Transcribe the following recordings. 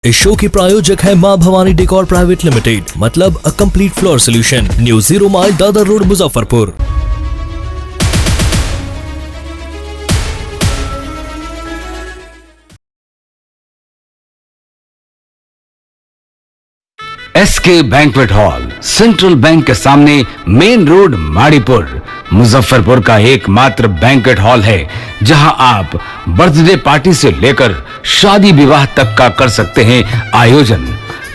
इस शो की प्रायोजक है मां भवानी डेकोर प्राइवेट लिमिटेड, मतलब a complete floor solution, new 0 mile Dadar road, Muzaffarpur. SK banquet hall, central bank के सामने, मेन रोड, माड़ीपुर, मुजफ्फरपुर का एकमात्र बैंक्वेट हॉल है जहां आप बर्थडे पार्टी से लेकर शादी विवाह तक का कर सकते हैं आयोजन।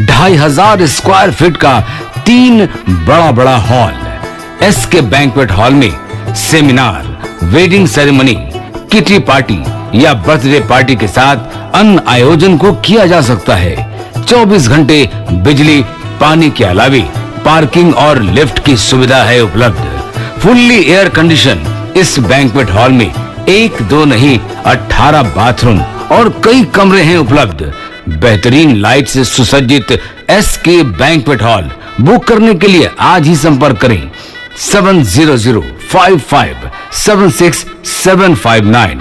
2500 स्क्वायर फीट का 3 बड़ा हॉल। एसके बैंक्वेट हॉल में seminar, wedding ceremony, kitty party या बर्थडे पार्टी के साथ अन्य आयोजन को किया जा सकता है। 24 घंटे बिजली पानी के अलावा पार्किंग और लिफ्ट की सुविधा है उपलब्ध। फुल्ली एयर कंडीशन इस बैंक्वेट हॉल में 1, 2 नहीं 18 बाथरूम और कई कमरे हैं उपलब्ध। बेहतरीन लाइट से सुसज्जित एसके बैंक्वेट हॉल बुक करने के लिए आज ही संपर्क करें 7005576759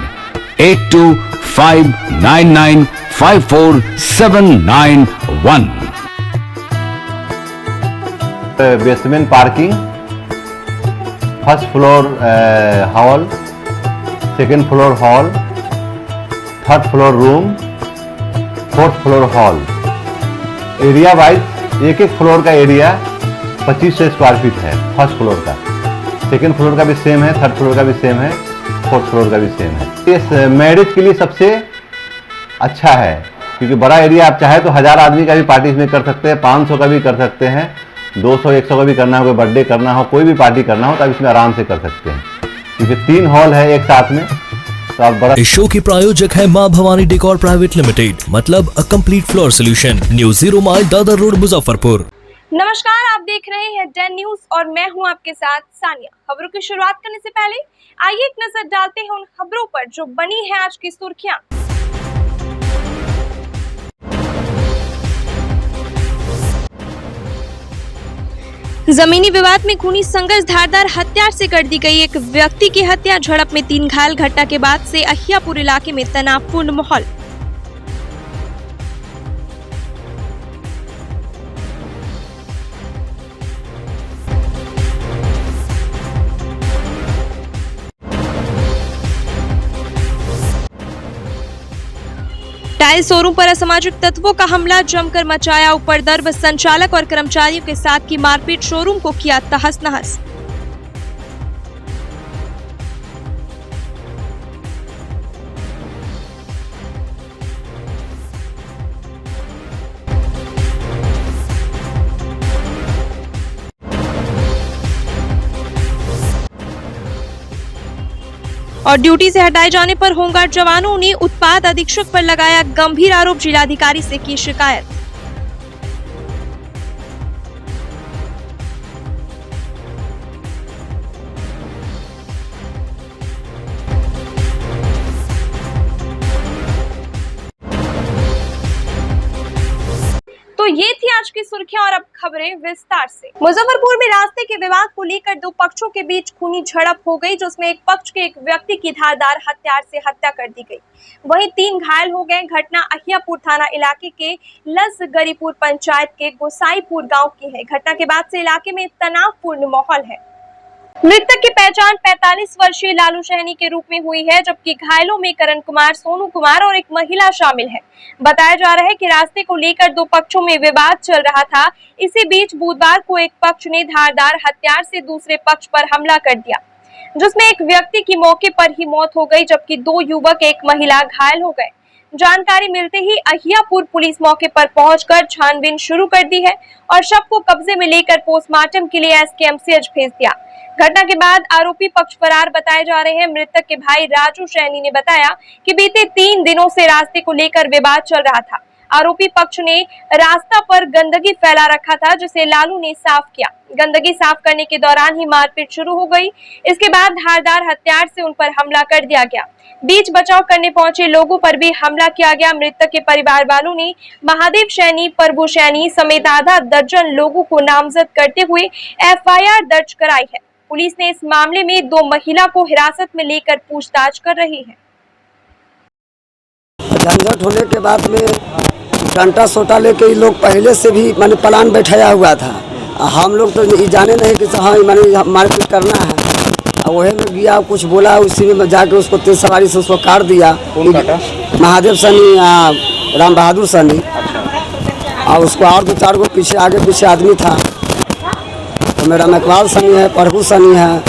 8259954791। Basement parking, first floor hall, second floor hall, third floor room, fourth floor hall. Area wise एक फ्लोर का एरिया 2500 स्क्वायर फीट है। फर्स्ट फ्लोर का, सेकेंड फ्लोर का भी सेम है, थर्ड फ्लोर का भी सेम है, फोर्थ फ्लोर का भी सेम है। इस मैरिज के लिए सबसे अच्छा है क्योंकि बड़ा एरिया, आप चाहे तो 1000 आदमी का भी पार्टी इसमें कर सकते हैं, 500 का भी कर सकते हैं, 200-100 का भी करना हो, कोई बर्थडे करना हो, कोई भी पार्टी करना हो तो आप इसमें आराम से कर सकते हैं क्योंकि 3 हॉल है एक साथ में। तो आप बड़ा। इस शो की प्रायोजक है मां भवानी डेकोर प्राइवेट लिमिटेड, मतलब a complete floor solution, new 0 mile Dadar road, Muzaffarpur. नमस्कार, आप देख रहे हैं 10 न्यूज और मैं हूं आपके साथ सानिया। खबरों की शुरुआत करने से पहले आइए एक नजर डालते हैं उन खबरों पर जो बनी है आज की सुर्खियां। जमीनी विवाद में खूनी संघर्ष, धारदार हथियार से कर दी गई एक व्यक्ति की हत्या, झड़प में 3 घायल। घटना के बाद से अहियापुर इलाके में तनावपूर्ण माहौल। टाइल शोरूम पर असामाजिक तत्वों का हमला, जमकर मचाया उपद्रव, संचालक और कर्मचारियों के साथ की मारपीट, शोरूम को किया तहस नहस। और ड्यूटी से हटाए जाने पर होमगार्ड जवानों ने उत्पाद अधीक्षक पर लगाया गंभीर आरोप, जिलाधिकारी से की शिकायत। तो ये थी आज की सुर्खियां और अब खबरें विस्तार से। मुजफ्फरपुर में रास्ते के विवाद को लेकर 2 पक्षों के बीच खूनी झड़प हो गई, जिसमें एक पक्ष के एक व्यक्ति की धारदार हथियार से हत्या कर दी गई, वहीं 3 घायल हो गए। घटना अहियापुर थाना इलाके के लसगरीपुर पंचायत के गोसाईपुर गांव की है। घटना के बाद से इलाके में तनावपूर्ण माहौल है। मृतक की पहचान 45 वर्षीय लालू सहनी के रूप में हुई है, जबकि घायलों में करण कुमार, सोनू कुमार और एक महिला शामिल है। बताया जा रहा है कि रास्ते को लेकर 2 पक्षों में विवाद चल रहा था। इसी बीच बुधवार को एक पक्ष ने धारदार हथियार से दूसरे पक्ष पर हमला कर दिया, जिसमें एक व्यक्ति की मौके पर ही मौत हो गई, जबकि 2 युवक, एक महिला घायल हो गए। जानकारी मिलते ही अहियापुर पुलिस मौके पर पहुंचकर छानबीन शुरू कर दी है और शव को कब्जे में लेकर पोस्टमार्टम के लिए एसकेएमसीएच भेज दिया। घटना के बाद आरोपी पक्ष फरार बताए जा रहे हैं। मृतक के भाई राजू सैनी ने बताया कि बीते 3 दिनों से रास्ते को लेकर विवाद चल रहा था। आरोपी पक्ष ने रास्ता पर गंदगी फैला रखा था, जिसे लालू ने साफ किया। गंदगी साफ करने के दौरान ही मारपीट शुरू हो गई। इसके बाद धारदार हथियार से उन पर हमला कर दिया गया। बीच बचाव करने पहुंचे लोगों पर भी हमला किया गया। मृतक के परिवार वालों ने महादेव सैनी, प्रभु सैनी समेत आधा दर्जन लोगों को नामजद करते हुए एफआईआर दर्ज कराई है। पुलिस ने इस मामले में 2 महिला को हिरासत में लेकर पूछताछ कर रही है। झंझट होने के बाद में डंटा सोटा लेके ये लोग पहले से भी मैंने प्लान बैठाया हुआ था। हम लोग तो ये जाने नहीं कि हाँ मैंने मारपीट करना है। और वही में गया कुछ बोला, उसी में जाके उसको तेज सवारी से उसको काट दिया। कौन काटा? महादेव सनी, राम बहादुर सनी। और उसको और 2-4 गो पीछे आगे पीछे आदमी था। तो मेरा मकवाल सनी है, प्रभु सनी है,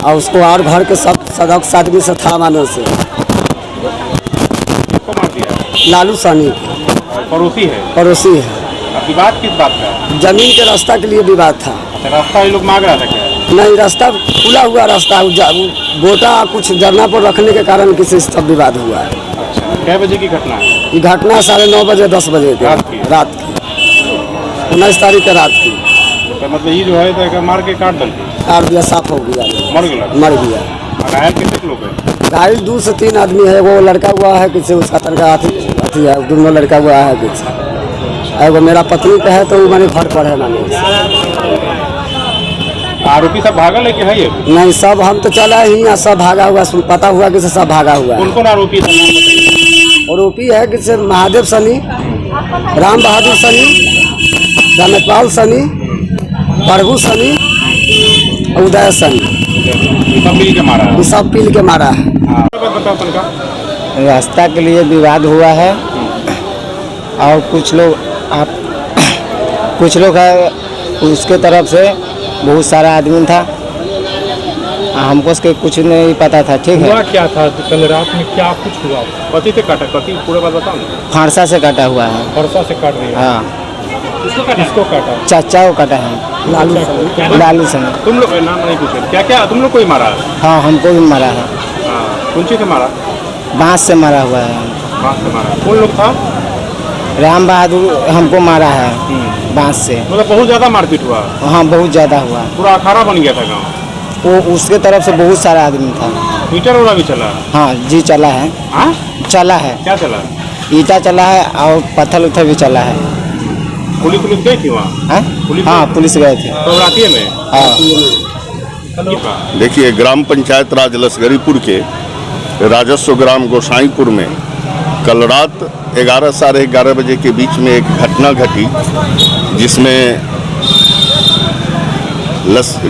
और उसको और घर के सब सदस्य आदमी से था मानो से। किसको मार दिया? लालू सनी पड़ोसी है। पड़ोसी है। विवाद किस बात का? जमीन के रास्ता के लिए विवाद था। अच्छा, रास्ता ये लोग मांग रहा था क्या? नहीं, रास्ता खुला हुआ रास्ता, गोटा कुछ धरना पर रखने के कारण किसी से सब विवाद हुआ है। अच्छा, कै बजे की घटना है? ये घटना 9:30 बजे 10 बजे के रात की? रात की 19 तारीख के रात की। तो मतलब ये जो है तो मार के काट डालती? काट दिया, साफ हो गया, मर गया? मर गया। घायल कितने लोग हैं? घायल 2 से 3 आदमी है। वो लड़का हुआ है किसी, उसका तड़का अथी है, दोनों लड़का हुआ है किसी। वो मेरा पत्नी का है तो वो मैंने घर पर है माने। आरोपी सब भागा लेके है ये? नहीं, सब हम तो चला ही यहाँ, सब भागा हुआ, पता हुआ कि सब भागा हुआ है। कौन कौन आरोपी था? आरोपी है कि महादेव सनी, राम बहादुर सनी, रमकपाल सनी, प्रभु सनी, उदय सनी। सब मिल के मारा है? ये सब पील के मारा है। बताओ अपन का। रास्ता के लिए विवाद हुआ है और कुछ लोग है उसके तरफ से बहुत सारा आदमी था। हमको उसके कुछ नहीं पता था। ठीक है, हुआ क्या था कल रात में? क्या कुछ हुआ? कति से काटा? कति पूरे बात बताओ ना। फांसा से काटा हुआ है। फरसा से काट दिया? हाँ। किसको काटा? चाचा को काटा है। लालू सनी। तुम लोग नाम नहीं पूछे? क्या क्या तुम लोग को ही मारा? हाँ, हमको भी मारा है। कौन चीज से मारा? बांस से मारा हुआ है। बांस से मारा? कौन लोग था? राम बहादुर हमको मारा है बांस से। मतलब बहुत ज्यादा मारपीट हुआ? हाँ, बहुत ज्यादा हुआ। पूरा अखाड़ा बन गया था गाँव? वो उसके तरफ से बहुत सारा आदमी था। मीटर वाला भी चला? हाँ जी, चला है। हाँ, चला है। क्या चला? ईटा चला है और पत्थर उथर भी चला है। पुलिस गई थी वहाँ? हाँ, पुलिस गए थे। तो रातिये में? हाँ। देखिए, ग्राम पंचायत राज लसगरीपुर के राजस्व ग्राम गोसाईपुर में कल रात 11 साढ़े 11 बजे के बीच में एक घटना घटी, जिसमें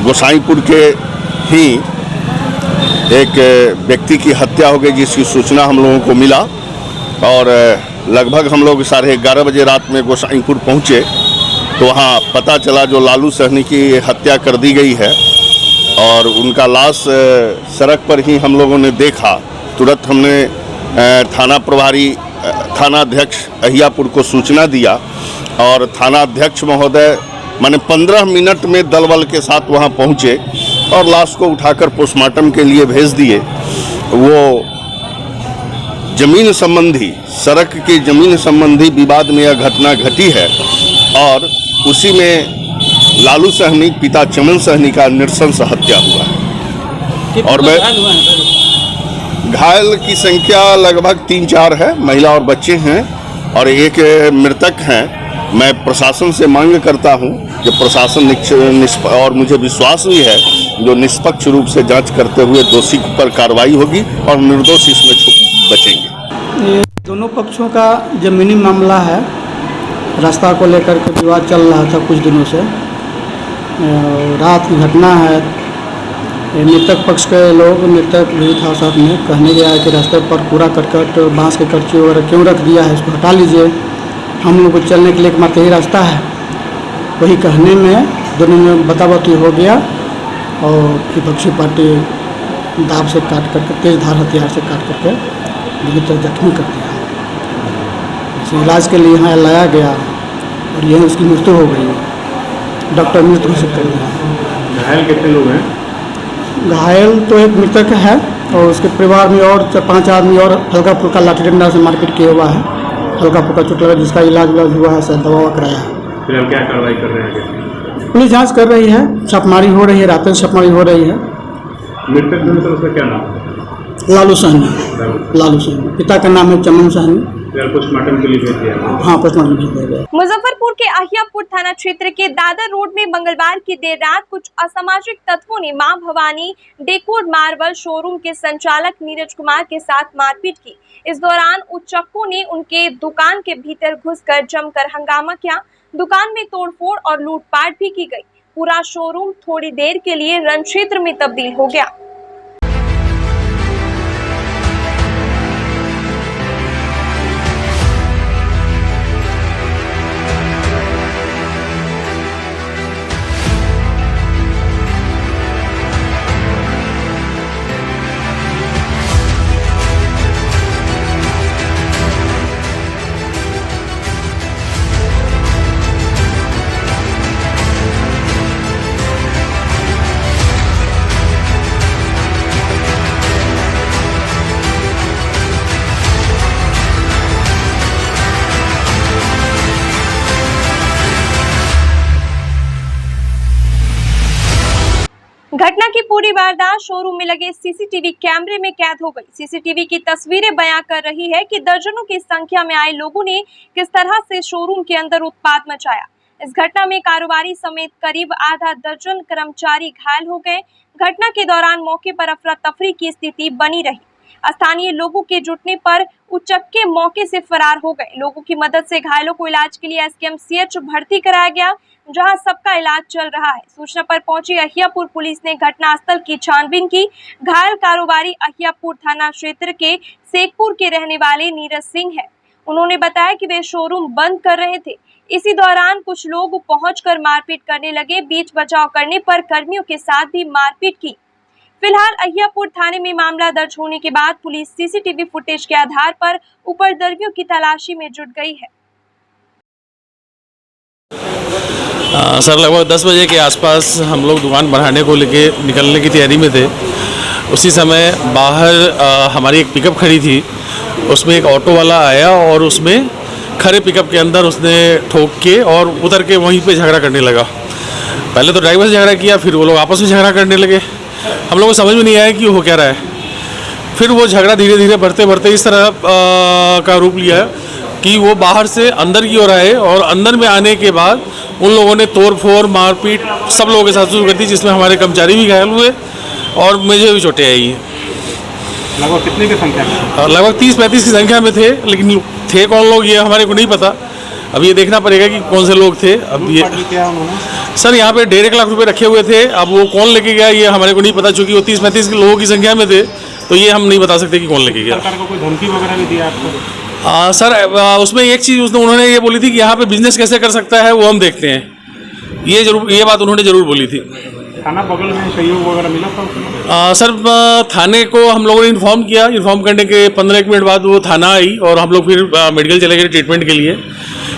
गोसाईपुर के ही एक व्यक्ति की हत्या हो गई, जिसकी सूचना हम लोगों को मिला। और लगभग हम लोग 11:30 बजे रात में गोसाईपुर पहुँचे तो वहाँ पता चला जो लालू सहनी की हत्या कर दी गई है और उनका लाश सड़क पर ही हम लोगों ने देखा। तुरंत हमने थाना प्रभारी थाना अध्यक्ष अहियापुर को सूचना दिया और थाना अध्यक्ष महोदय माने 15 मिनट में दल बल के साथ वहां पहुंचे और लाश को उठाकर पोस्टमार्टम के लिए भेज दिए। वो जमीन संबंधी, सड़क की जमीन संबंधी विवाद में यह घटना घटी है और उसी में लालू सहनी पिता चमन सहनी का नृशंस हत्या हुआ है। और मैं घायल की संख्या लगभग 3-4 है, महिला और बच्चे हैं और एक मृतक हैं। मैं प्रशासन से मांग करता हूं कि प्रशासन और मुझे विश्वास भी है जो निष्पक्ष रूप से जांच करते हुए दोषी पर कार्रवाई होगी और निर्दोष इसमें बचेंगे। ये दोनों पक्षों का जमीनी मामला है। रास्ता को लेकर के विवाद चल रहा था कुछ दिनों से। रात की घटना है। मृतक पक्ष के लोग, मृतक भी था साथ में, कहने गया है कि रास्ते पर कूड़ा करकट बांस के करची वगैरह क्यों रख दिया है, इसको हटा लीजिए, हम लोग को चलने के लिए एकमात्र यही रास्ता है। वही कहने में दोनों में बताबती हो गया और विपक्षी पार्टी दाव से काट करके, तेज धार हथियार से काट करके बुरी तरह जख्मी कर दिया। इसे इलाज के लिए यहाँ लाया गया और यही उसकी मृत्यु हो गई। डॉक्टर मृत घोषित कर दिया। घायल कितने लोग हैं? घायल तो एक मृतक है और उसके परिवार में और 4-5 आदमी और हल्का फुल्का लाठी डंडा से मारपीट किया हुआ है। हल्का फुल्का चोट लगा, जिसका इलाज हुआ है, सर दवा कराया है। फिर क्या कार्रवाई कर रहे हैं? पुलिस जांच कर रही है, छापेमारी हो रही है, रात में छापेमारी हो रही है। मृतक उसका क्या नाम है? लालू सहनी। पिता का नाम है चमन सहनी। पोस्टमार्टम के लिए भेज दिया? हाँ, पोस्टमार्टम भेज दिया गया। मुजफ्फरपुर के अहियापुर थाना क्षेत्र के दादर रोड में मंगलवार की देर रात कुछ असामाजिक तत्वों ने मां भवानी डेकोर मार्बल शोरूम के संचालक नीरज कुमार के साथ मारपीट की। इस दौरान उच्चक्कों ने उनके दुकान के भीतर घुसकर जमकर हंगामा किया। दुकान में तोड़फोड़ और लूटपाट भी की गई। पूरा शोरूम थोड़ी देर के लिए रण क्षेत्र में तब्दील हो गया। घटना की पूरी वारदात शोरूम में लगे सीसीटीवी कैमरे में कैद हो गई। सीसीटीवी की तस्वीरें बयां कर रही है कि दर्जनों की संख्या में आए लोगों ने किस तरह से शोरूम के अंदर उत्पात मचाया। इस घटना में कारोबारी समेत करीब आधा दर्जन कर्मचारी घायल हो गए। घटना के दौरान मौके पर अफरा तफरी की स्थिति बनी रही। स्थानीय लोगों के जुटने पर उच्चक्के मौके से फरार हो गए। लोगों की मदद से घायलों को इलाज के लिए एसकेएमसीएच भर्ती कराया गया, जहां सबका इलाज चल रहा है। सूचना पर पहुंची अहियापुर पुलिस ने घटनास्थल की छानबीन की। घायल कारोबारी अहियापुर थाना क्षेत्र के शेखपुर के रहने वाले नीरज सिंह है। उन्होंने बताया कि वे शोरूम बंद कर रहे थे। इसी दौरान कुछ लोग पहुंचकर मारपीट करने लगे। बीच बचाव करने पर कर्मियों के साथ भी मारपीट की। फिलहाल अहियापुर थाने में मामला दर्ज होने के बाद पुलिस सीसीटीवी फुटेज के आधार पर उपद्रवियों की तलाशी में जुट गई है। सर, लगभग 10 बजे के आसपास हम लोग दुकान बढ़ाने को लेके निकलने की तैयारी में थे। उसी समय बाहर हमारी एक पिकअप खड़ी थी, उसमें एक ऑटो वाला आया और उसमें खड़े पिकअप के अंदर उसने ठोक के और उतर के वहीं पे झगड़ा करने लगा। पहले तो ड्राइवर से झगड़ा किया, फिर वो लोग आपस में झगड़ा करने लगे। हम लोगों को समझ में नहीं आया कि हो क्या रहा है। फिर वो झगड़ा धीरे धीरे बढ़ते बढ़ते इस तरह का रूप लिया कि वो बाहर से अंदर की ओर आए और अंदर में आने के बाद उन लोगों ने तोड़-फोड़, मारपीट सब लोगों के साथ शुरू कर दी, जिसमें हमारे कर्मचारी भी घायल हुए और मुझे भी चोटें आई हैं। लगभग कितने की संख्या में? लगभग 30-35 की संख्या में थे, लेकिन थे कौन लोग ये हमारे को नहीं पता। अब ये देखना पड़ेगा कि कौन से लोग थे। अब ये सर यहाँ पे 1.5 लाख रुपए रखे हुए थे। अब वो कौन लेके गया ये हमारे को नहीं पता, चूँकि वो 30-35 लोगों की संख्या में थे, तो ये हम नहीं बता सकते कि कौन लेके गया। सरकार को कोई धमकी वगैरह भी दिया आपको? सर, उसमें एक चीज़ उन्होंने ये बोली थी कि यहाँ पे बिजनेस कैसे कर सकता है वो हम देखते हैं। ये बात उन्होंने ज़रूर बोली थी। थाना बगल में सहयोग वगैरह मिला था? सर, थाने को हम लोगों ने इन्फॉर्म किया। इन्फॉर्म करने के 15-1 मिनट बाद वो थाना आई और हम लोग फिर मेडिकल चले गए ट्रीटमेंट के लिए,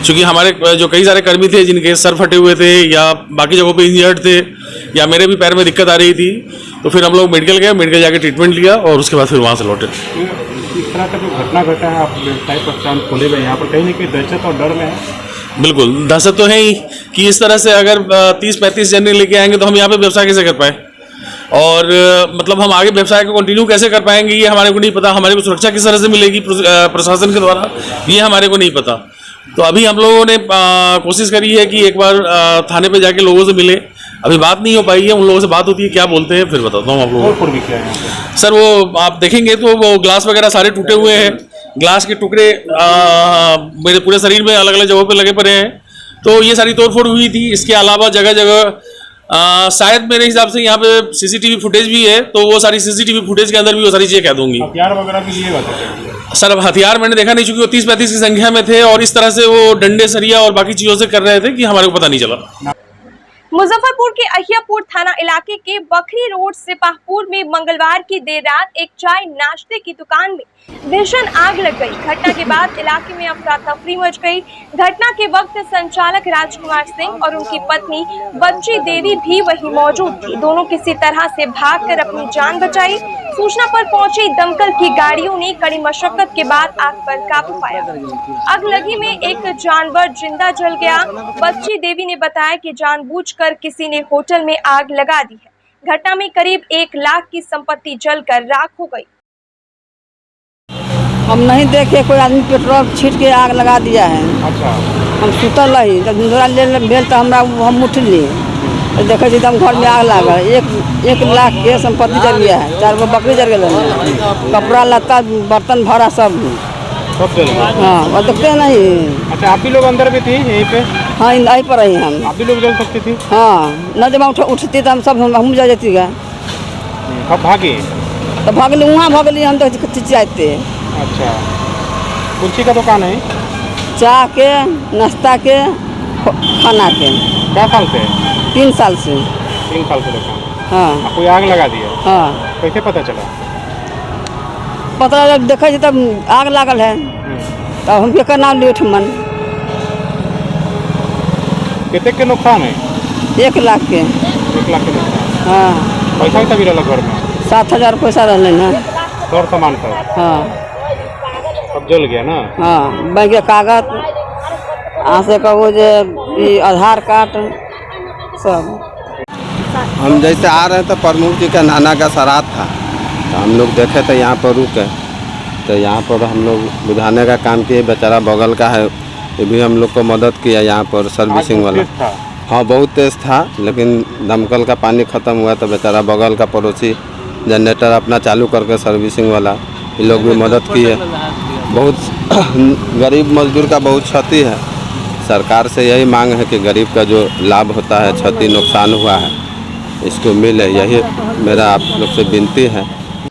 क्योंकि हमारे जो कई सारे कर्मी थे जिनके सर फटे हुए थे या बाकी जगहों पे इंजर्ड थे या मेरे भी पैर में दिक्कत आ रही थी, तो फिर हम लोग मेडिकल गए, मेडिकल जाके ट्रीटमेंट लिया और उसके बाद फिर वहाँ से लौटे। इस तरह का जो घटना घटा है, आप व्यवसाय प्रतिष्ठान खोले हुए यहाँ पर, कहीं ना कहीं दहशत और डर में है? बिल्कुल, दहशत तो है ही कि इस तरह से अगर 30-35 जने लेके आएंगे तो हम यहाँ पे व्यवसाय कैसे कर पाए, और मतलब हम आगे व्यवसाय को कंटिन्यू कैसे कर पाएंगे ये हमारे को नहीं पता। हमारे को सुरक्षा किस तरह से मिलेगी प्रशासन के द्वारा, ये हमारे को नहीं पता। तो अभी हम लोगों ने कोशिश करी है कि एक बार थाने पे जाके लोगों से मिले। अभी बात नहीं हो पाई है, उन लोगों से बात होती है, क्या बोलते हैं फिर बताता हूँ आप लोगों को। सर, वो आप देखेंगे तो वो ग्लास वगैरह सारे टूटे हुए हैं। ग्लास के टुकड़े मेरे पूरे शरीर में अलग अलग जगहों पे लगे पड़े हैं। तो ये सारी तोड़फोड़ हुई थी। इसके अलावा जगह जगह शायद मेरे हिसाब से यहाँ पे सीसीटीवी फुटेज भी है, तो वो सारी सीसीटीवी फुटेज के अंदर भी वो सारी चीज़ें कह दूंगी। हथियार वगैरह भी लिए हुए? सर, अब हथियार मैंने देखा नहीं, चूंकि वो 30-35 की संख्या में थे और इस तरह से वो डंडे, सरिया और बाकी चीज़ों से कर रहे थे कि हमारे को पता नहीं चला। मुजफ्फरपुर के अहियापुर थाना इलाके के बखरी रोड सिपाहपुर में मंगलवार की देर रात एक चाय नाश्ते की दुकान में भीषण आग लग गई। घटना के बाद इलाके में अफरा तफरी मच गई। घटना के वक्त संचालक राजकुमार सिंह और उनकी पत्नी बच्ची देवी भी वहीं मौजूद थी। दोनों किसी तरह से भागकर अपनी जान बचाई। सूचना पर पहुंची दमकल की गाड़ियों ने कड़ी मशक्कत के बाद आग पर काबू पाया। अगलगी में एक जानवर जिंदा जल गया। बच्ची देवी ने बताया कि जानबूझकर किसी ने होटल में आग लगा दी है। घटना में करीब 1 लाख की संपत्ति जलकर राख हो गई। हम नहीं देखे, कोई आदमी पेट्रोल छीट के आग लगा दिया है। अच्छा। हम सुतल रही, जब धुंधला ले भेल तो हम उठली, तो देखे एकदम घर में आग लागल। 1 लाख के संपत्ति जल गया है, 4 गो बकरी जल गए, कपड़ा लत्ता बर्तन भरा सब जल गया। हाँ, वो देखते नहीं। अच्छा, आप भी लोग अंदर भी थी यहीं पे? हाँ, यहीं पर रही हम। आप भी लोग जल सकती थी? हाँ, न जब उठती तो हम सब हम जा जाती है। कब भागे? तो भागली, वहाँ भागली, हम तो चिचियाते। अच्छा, कुल्ची का दुकान है? चाय के, नाश्ता के, खाना के। क्या साल से? 3 साल से। 3 साल से दुकान? हाँ। कोई आग लगा दिया? हाँ। कैसे पता चला? पता जब देखा तब आग लागल है, तब हम के नाम लिए मन। कितने के नुकसान है? 1 लाख के। 1 लाख के नुकसान? हाँ। पैसा भी रहा घर में? 7,000 पैसा रहने ना। और सामान का? हाँ। अब जल गया ना? हाँ, बैंक के कागज, यहाँ से कहो जो आधार कार्ड सब। हम जैसे आ रहे थे, प्रमुख जी का नाना का श्राद्ध था, तो हम लोग देखे तो यहाँ पर रुके, तो यहाँ पर हम लोग बुझाने का काम किए। बेचारा बगल का है, ये भी हम लोग को मदद किया यहाँ पर सर्विसिंग वाला। हाँ, बहुत तेज़ था, लेकिन दमकल का पानी ख़त्म हुआ तो बेचारा बगल का पड़ोसी जनरेटर अपना चालू करके सर्विसिंग वाला, ये लोग भी मदद किए। बहुत गरीब मजदूर का बहुत क्षति है। सरकार से यही मांग है कि गरीब का जो लाभ होता है, क्षति नुकसान हुआ है, इसको मिले, यही मेरा आप लोग से विनती है।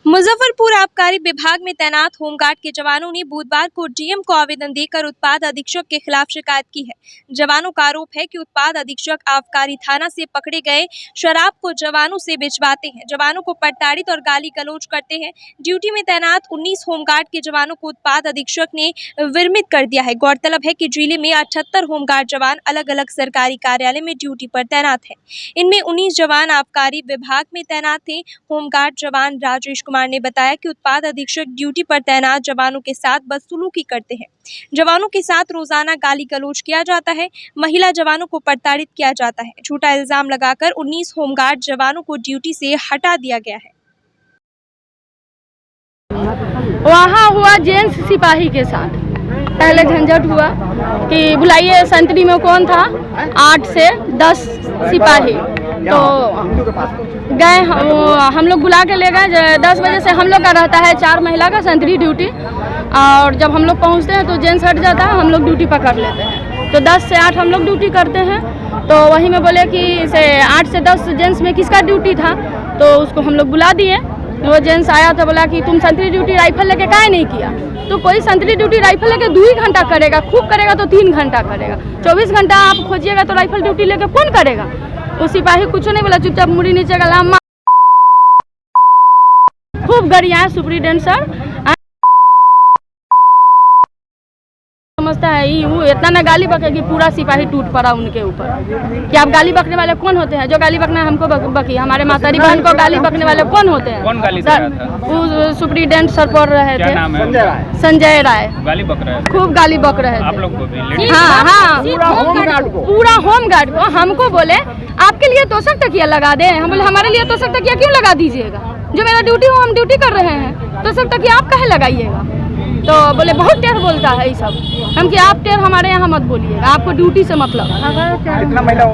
मुजफ्फरपुर आबकारी विभाग में तैनात होमगार्ड के जवानों ने बुधवार को डीएम को आवेदन देकर उत्पाद अधीक्षक के खिलाफ शिकायत की है। जवानों का आरोप है कि उत्पाद अधीक्षक आबकारी थाना से पकड़े गए शराब को जवानों से बेचवाते हैं, जवानों को प्रताड़ित और गाली गलौज करते हैं। ड्यूटी में तैनात 19 होमगार्ड के जवानों को उत्पाद अधीक्षक ने विरमित कर दिया है। गौरतलब है कि जिले में 78 होमगार्ड जवान अलग अलग सरकारी कार्यालय में ड्यूटी पर तैनात है। इनमें 19 जवान आबकारी विभाग में तैनात थे। होमगार्ड जवान राजेश कुमार ने बताया कि उत्पाद अधीक्षक ड्यूटी पर तैनात जवानों के साथ बदसलूकी करते हैं। जवानों के साथ रोजाना गाली गलौज किया जाता है, महिला जवानों को प्रताड़ित किया जाता है। झूठा इल्जाम लगाकर 19 होमगार्ड जवानों को ड्यूटी से हटा दिया गया है। वहाँ हुआ जेंट्स सिपाही के साथ पहले झंझट हुआ कि बुलाइए, संतरी में कौन था, 8 से 10 सिपाही, तो गए हम लोग बुला के ले गए। 10 बजे से हम लोग का रहता है 4 महिला का संतरी ड्यूटी, और जब हम लोग पहुंचते हैं तो जेंट्स हट जाता है, हम लोग ड्यूटी पकड़ लेते हैं। तो 10 से 8 हम लोग ड्यूटी करते हैं। तो वहीं में बोले कि से 8 से 10 जेंट्स में किसका ड्यूटी था, तो उसको हम लोग बुला दिए। वो जेंट्स आया तो बोला कि तुम संतरी ड्यूटी राइफल लेके काहे नहीं किया। तो कोई संतरी ड्यूटी राइफल लेके 2 ही घंटा करेगा, खूब करेगा तो 3 घंटा करेगा। 24 घंटा आप खोजिएगा तो राइफल ड्यूटी लेके कौन करेगा। वो सिपाही कुछ नहीं बोला, चुपचाप मुड़ी नीचे गला, खूब गरिया सुप्रीडेंट सर समझता है ये वो इतना ना गाली बकेगी, पूरा सिपाही टूट पड़ा उनके ऊपर कि आप गाली बकने वाले कौन होते हैं। जो गाली बकना हमको बकी, हमारे मातारी बहन को गाली बकने वाले कौन होते हैं। कौन गाली सर? वो सुप्रीडेंट सर पर रहे थे, संजय राय, गाली बक रहे थे, खूब गाली बक रहे थे आप लोग को भी। हाँ, पूरा होमगार्ड को। हमको बोले आपके लिए तोशक तकिया लगा दे। हम बोले हमारे लिए तोशक तकिया क्यों लगा दीजिएगा, जो मेरा ड्यूटी हो हम ड्यूटी कर रहे हैं, तोशक तकिया आप काहे लगाइएगा। तो बोले बहुत टेढ़ बोलता है ये सब। हम कि आप टेढ़ हमारे यहाँ मत बोलिएगा, आपको ड्यूटी से मतलब। कितना महिला?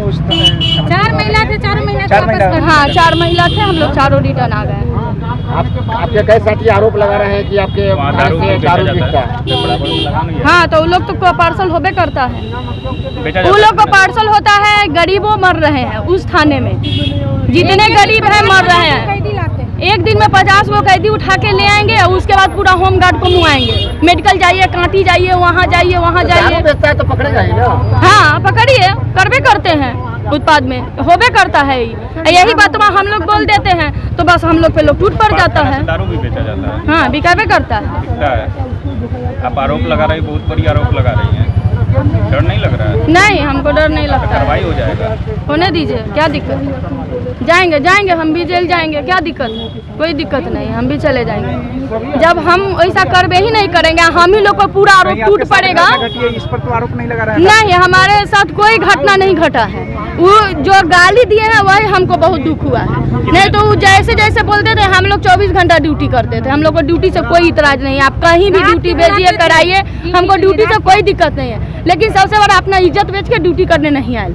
4 महिला थे, 4 महिला। हाँ, 4 महिला थे, हम लोग चारों रिटर्न आ गए। आपके कई साथी आरोप लगा रहे हैं कि आपके दारू बिकता है। हाँ, तो वो लोग तो पार्सल होबे करता है, वो लोग को पार्सल होता है। गरीबों मर रहे हैं उस थाने में, जितने गरीब हैं मर रहे हैं। एक दिन में 50 गो कैदी उठा के ले आएंगे और उसके बाद पूरा होमगार्ड को मुआएंगे। मेडिकल जाइए, कांटी जाइए, वहाँ जाइए, वहाँ जाइए। तो पकड़े जाएंगे। हाँ, पकड़िए, करबे करते हैं, उत्पाद में होबे करता है। यही बात हम लोग बोल देते हैं तो बस हम लोग पे लोग टूट पड़ जाता है। दारू भी बेचा जाता है। हाँ, बिकाबे करता है। आप आरोप लगा रही, बहुत बड़ी आरोप लगा रही हैं, डर नहीं लग रहा है? नहीं, हमको डर नहीं लगता। कार्रवाई हो जाएगा, होने दीजिए, क्या दिक्कत है। जाएंगे जाएंगे, हम भी जेल जाएंगे, क्या दिक्कत है? कोई दिक्कत नहीं, हम भी चले जाएंगे। जब हम ऐसा करबे ही नहीं करेंगे, हम ही लोग को पूरा आरोप टूट पड़ेगा। इस पर तो आरोप नहीं लगा रहा है। नहीं, हमारे साथ कोई घटना नहीं घटा है। वो जो गाली दिए हैं वही हमको बहुत दुख हुआ है। नहीं तो जैसे जैसे बोलते थे, हम लोग 24 घंटा ड्यूटी करते थे। हम लोग को ड्यूटी से कोई इतराज नहीं है, आप कहीं भी ड्यूटी भेजिए, कराइए, हमको ड्यूटी से कोई दिक्कत नहीं है। लेकिन सबसे बड़ा अपना इज्जत बेच के ड्यूटी करने नहीं आए।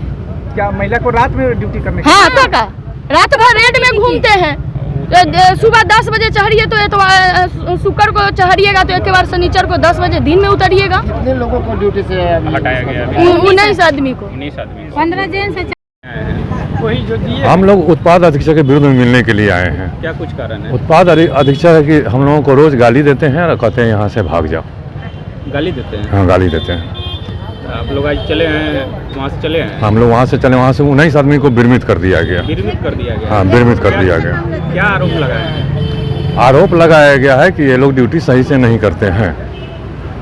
क्या महिला को रात में ड्यूटी करने? हाँ, तो का रात भर रेड में घूमते हैं। सुबह 10 बजे चढ़िए तो शुक्र को चढ़िएगा तो एक बार शनिचर को 10 बजे दिन में उतरिएगा। कितने लोगों को ड्यूटी से हटाया गया? 19 आदमी को। 15 जेन से। हम लोग उत्पाद अधीक्षक के विरुद्ध में मिलने के लिए आए हैं। क्या कुछ कारण है? उत्पाद अधीक्षक है कि हम लोगों को रोज गाली देते हैं और कहते हैं यहाँ से भाग जाओ। गाली देते हैं? हाँ, गाली देते हैं। आप लोग आज चले हैं, वहाँ से चले हैं? हम लोग वहाँ से चले, वहाँ से 19 आदमी को बिरमित कर दिया गया। बिरमित कर दिया गया? हाँ, बिरमित कर दिया गया। क्या आरोप लगाया है? आरोप लगाया गया है कि ये लोग ड्यूटी सही से नहीं करते हैं,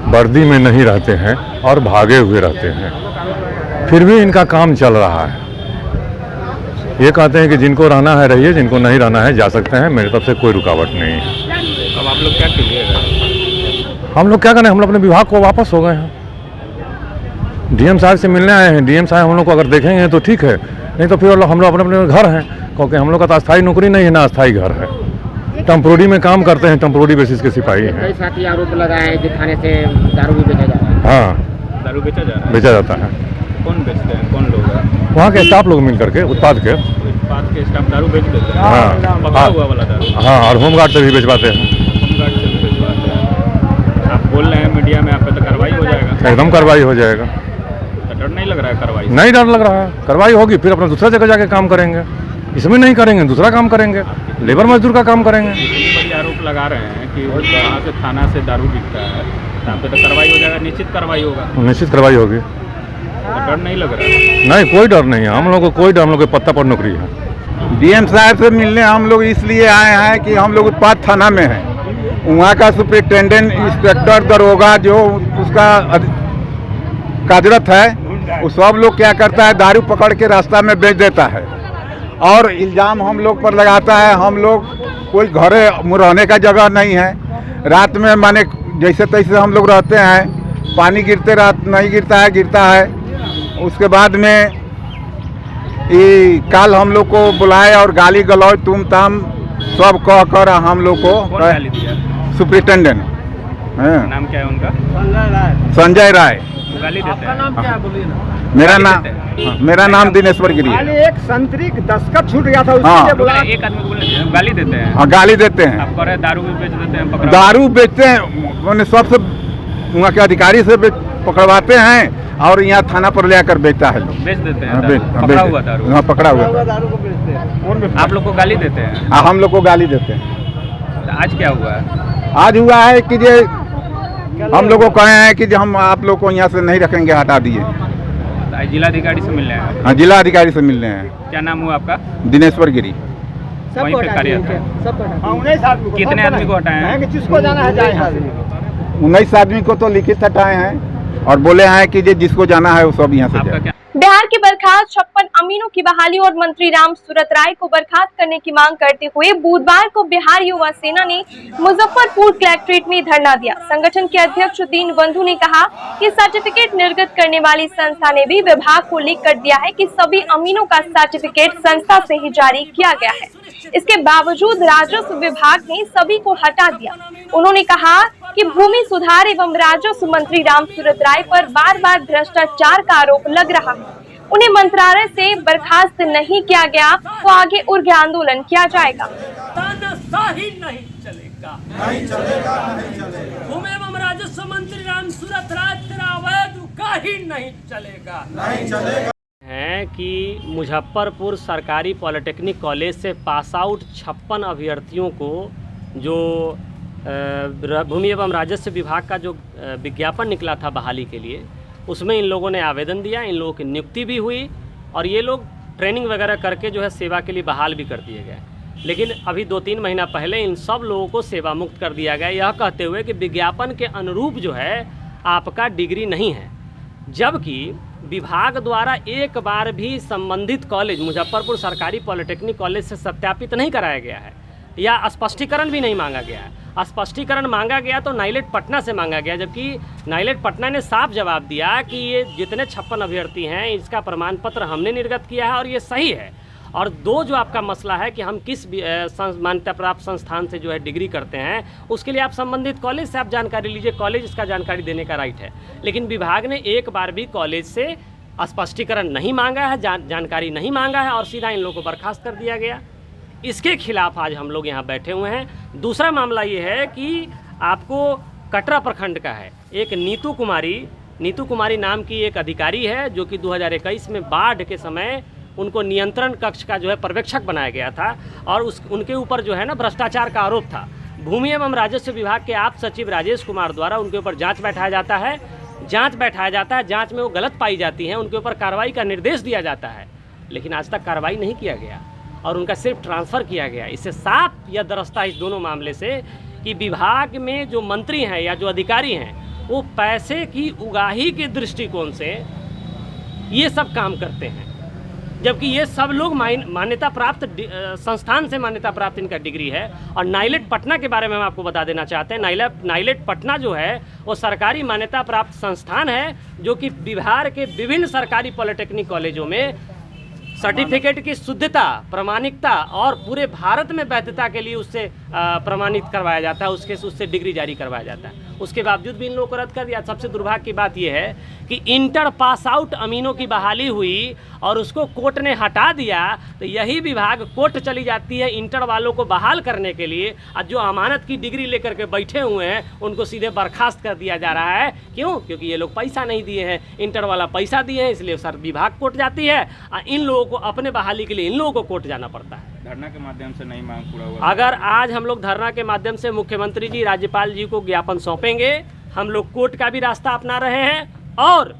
वर्दी में नहीं रहते हैं और भागे हुए रहते हैं। फिर भी इनका काम चल रहा है। ये कहते हैं कि जिनको रहना है रहिए, जिनको नहीं रहना है जा सकते हैं, मेरी तरफ से कोई रुकावट नहीं है। अब आप लोग क्या कीजिएगा? हम लोग क्या करें, हम लोग अपने विभाग को वापस हो गए हैं। डीएम साहब से मिलने आए हैं। डीएम साहब हम लोग को अगर देखेंगे तो ठीक है, नहीं तो फिर हम लोग अपने अपने घर हैं, क्योंकि हम लोग का तो अस्थायी नौकरी नहीं है, ना अस्थायी घर है। टेम्पोररी में काम करते हैं, टेम्पोररी बेसिस के सिपाही हैं। कई साथी आरोप लगाए हैं कि थाने से दारू भी बेचा जा रहा है। हाँ, दारू बेचा जा रहा है? बेचा जाता है। कौन बेचते हैं? कौन लोग हैं? वहाँ के स्टाफ लोग मिल करके, उत्पाद के स्टाफ दारू बेच देते हैं? हाँ, पकड़ा हुआ वाला दारू? हाँ, और होमगार्ड से भी बेचवाते हैं। होमगार्ड से भी बेचवाते हैं। आप बोल रहे हैं मीडिया में, आप पे तो कार्रवाई हो जाएगा? एकदम कार्रवाई हो जाएगा। डर नहीं लग रहा है कार्रवाई? नहीं डर लग रहा है, कार्रवाई होगी, फिर अपना दूसरा जगह जाके काम करेंगे। इसमें नहीं करेंगे, दूसरा काम करेंगे, लेबर मजदूर का काम करेंगे। इतनी बड़ी आरोप लगा रहे हैं कि वहाँ से थाना से दारू बिकता है, तो आप पे तो कार्रवाई हो जाएगा? निश्चित कार्रवाई होगा? निश्चित कार्रवाई होगी। तो डर नहीं लग रहा है? नहीं, कोई डर नहीं है, हम लोग को कोई डर, हम लोग के पत्ता पर नौकरी है। डीएम साहब से मिलने हम लोग इसलिए आए हैं कि हम लोग उत्पाद थाना में हैं। वहाँ का सुपरिटेंडेंट, इंस्पेक्टर, दरोगा जो उसका कार्यरत है, वो सब लोग क्या करता है, दारू पकड़ के रास्ता में बेच देता है और इल्ज़ाम हम लोग पर लगाता है। हम लोग कोई घरे रहने का जगह नहीं है, रात में माने जैसे तैसे हम लोग रहते हैं। पानी गिरते रात नहीं गिरता है। उसके बाद में ये काल हम लोग को बुलाए और गाली गलौज तुम ताम सब कह कर हम लोग को सुपरिटेंडेंट। नाम क्या है उनका? संजय राय। गाली देते हैं? नाम क्या है बोलिए ना। मेरा नाम दिनेश्वर गिरी है। एक संतरी दस्तखत छूट गया था, उसके एक आदमी को गाली देते हैं? हाँ, गाली देते हैं। आप कह रहे हैं दारू भी बेच देते हैं? दारू बेचते हैं, मैंने सबसे वहाँ के अधिकारी से पकड़वाते हैं और यहाँ थाना पर ले आकर बेचता है। लोग बेच देते हैं? पकड़ा हुआ दारू? हाँ, पकड़ा हुआ दारू को बेचते हैं। आप लोग को गाली देते हैं? हाँ, हम लोग को गाली देते हैं। आज क्या हुआ है? आज हुआ है कि ये हम लोग को कहे हैं कि हम आप लोग को यहाँ से नहीं रखेंगे, हटा दिए। जिलाधिकारी से मिलने हैं? हाँ, जिलाधिकारी से मिलने हैं। क्या नाम हुआ आपका? दिनेश्वर गिरी। वहीं पे कार्यरत है? कितने आदमी को हटाए हैं? जिसको जाना है जाए। 19 आदमी को तो लिखित हटाए हैं और बोले हैं कि जिसको जाना है वो सब यहाँ से जाए। बिहार के बर्खास्त 56 अमीनों की बहाली और मंत्री राम सूरत राय को बर्खास्त करने की मांग करते हुए बुधवार को बिहार युवा सेना ने मुजफ्फरपुर कलेक्ट्रेट में धरना दिया। संगठन के अध्यक्ष दीन बंधु ने कहा कि सर्टिफिकेट निर्गत करने वाली संस्था ने भी विभाग को लिख कर दिया है कि सभी अमीनों का सर्टिफिकेट संस्था से ही जारी किया गया है। इसके बावजूद राजस्व विभाग ने सभी को हटा दिया। उन्होंने कहा कि भूमि सुधार एवं राजस्व मंत्री राम सूरत राय पर बार बार भ्रष्टाचार का आरोप लग रहा है। उन्हें मंत्रालय से बर्खास्त नहीं किया गया तो आगे उग्र आंदोलन किया जाएगा। नहीं चलेगा, नहीं चलेगा, नहीं चलेगा। भूमि एवं राजस्व मंत्री राम सूरत राय तेरा अवैध का ही नहीं चलेगा, नहीं चलेगा। है कि मुजफ्फरपुर सरकारी पॉलिटेक्निक कॉलेज से पास आउट 56 अभ्यर्थियों को जो भूमि एवं राजस्व विभाग का जो विज्ञापन निकला था बहाली के लिए, उसमें इन लोगों ने आवेदन दिया, इन लोगों की नियुक्ति भी हुई और ये लोग ट्रेनिंग वगैरह करके जो है सेवा के लिए बहाल भी कर दिए गए। लेकिन अभी 2-3 महीना पहले इन सब लोगों को सेवा मुक्त कर दिया गया, यह कहते हुए कि विज्ञापन के अनुरूप जो है आपका डिग्री नहीं है। जबकि विभाग द्वारा एक बार भी संबंधित कॉलेज मुजफ्फरपुर सरकारी पॉलिटेक्निक कॉलेज से सत्यापित नहीं कराया गया है या स्पष्टीकरण भी नहीं मांगा गया है। स्पष्टीकरण मांगा गया तो नाइलेट पटना से मांगा गया, जबकि नाइलेट पटना ने साफ जवाब दिया कि ये जितने 56 अभ्यर्थी हैं इसका प्रमाण पत्र हमने निर्गत किया है और ये सही है। और दो जो आपका मसला है कि हम किस मान्यता प्राप्त संस्थान से जो है डिग्री करते हैं, उसके लिए आप संबंधित कॉलेज से आप जानकारी लीजिए, कॉलेज इसका जानकारी देने का राइट है। लेकिन विभाग ने एक बार भी कॉलेज से स्पष्टीकरण नहीं मांगा है, जानकारी नहीं मांगा है और सीधा इन लोगों को बर्खास्त कर दिया गया। इसके खिलाफ आज हम लोग यहाँ बैठे हुए हैं। दूसरा मामला ये है कि आपको कटरा प्रखंड का है, एक नीतू कुमारी नाम की एक अधिकारी है जो कि 2021 में बाढ़ के समय उनको नियंत्रण कक्ष का जो है पर्यवेक्षक बनाया गया था और उनके ऊपर जो है ना भ्रष्टाचार का आरोप था। भूमि एवं राजस्व विभाग के आप सचिव राजेश कुमार द्वारा उनके ऊपर जांच बैठाया जाता है, जांच में वो गलत पाई जाती हैं, उनके ऊपर कार्रवाई का निर्देश दिया जाता है, लेकिन आज तक कार्रवाई नहीं किया गया और उनका सिर्फ ट्रांसफ़र किया गया। इससे साफ या दरस्ता इस दोनों मामले से कि विभाग में जो मंत्री हैं या जो अधिकारी हैं वो पैसे की उगाही के दृष्टिकोण से ये सब काम करते हैं, जबकि ये सब लोग मान्यता प्राप्त संस्थान से मान्यता प्राप्त इनका डिग्री है। और नाइलेट पटना के बारे में हम आपको बता देना चाहते हैं, नाइलेट पटना जो है वो सरकारी मान्यता प्राप्त संस्थान है जो कि बिहार के विभिन्न सरकारी पॉलिटेक्निक कॉलेजों में सर्टिफिकेट की शुद्धता, प्रामाणिकता और पूरे भारत में वैधता के लिए उससे प्रमाणित करवाया जाता है, उससे डिग्री जारी करवाया जाता है। उसके बावजूद भी इन लोगों को रद्द कर दिया। सबसे दुर्भाग्य की बात यह है कि इंटर पास आउट अमीनों की बहाली हुई और उसको कोर्ट ने हटा दिया, तो यही विभाग कोर्ट चली जाती है इंटर वालों को बहाल करने के लिए, और जो अमानत की डिग्री लेकर के बैठे हुए हैं उनको सीधे बर्खास्त कर दिया जा रहा है। क्यों? क्योंकि ये लोग पैसा नहीं दिए हैं, इंटर वाला पैसा दिए हैं, इसलिए सर विभाग कोर्ट जाती है और इन लोगों को अपने बहाली के लिए इन लोगों को कोर्ट जाना पड़ता है। धरना के माध्यम से नहीं मांग पूरा हुआ। अगर आज हम लोग धरना के माध्यम से मुख्यमंत्री जी, राज्यपाल जी को ज्ञापन सौंपेंगे, हम लोग कोर्ट का भी रास्ता अपना रहे हैं और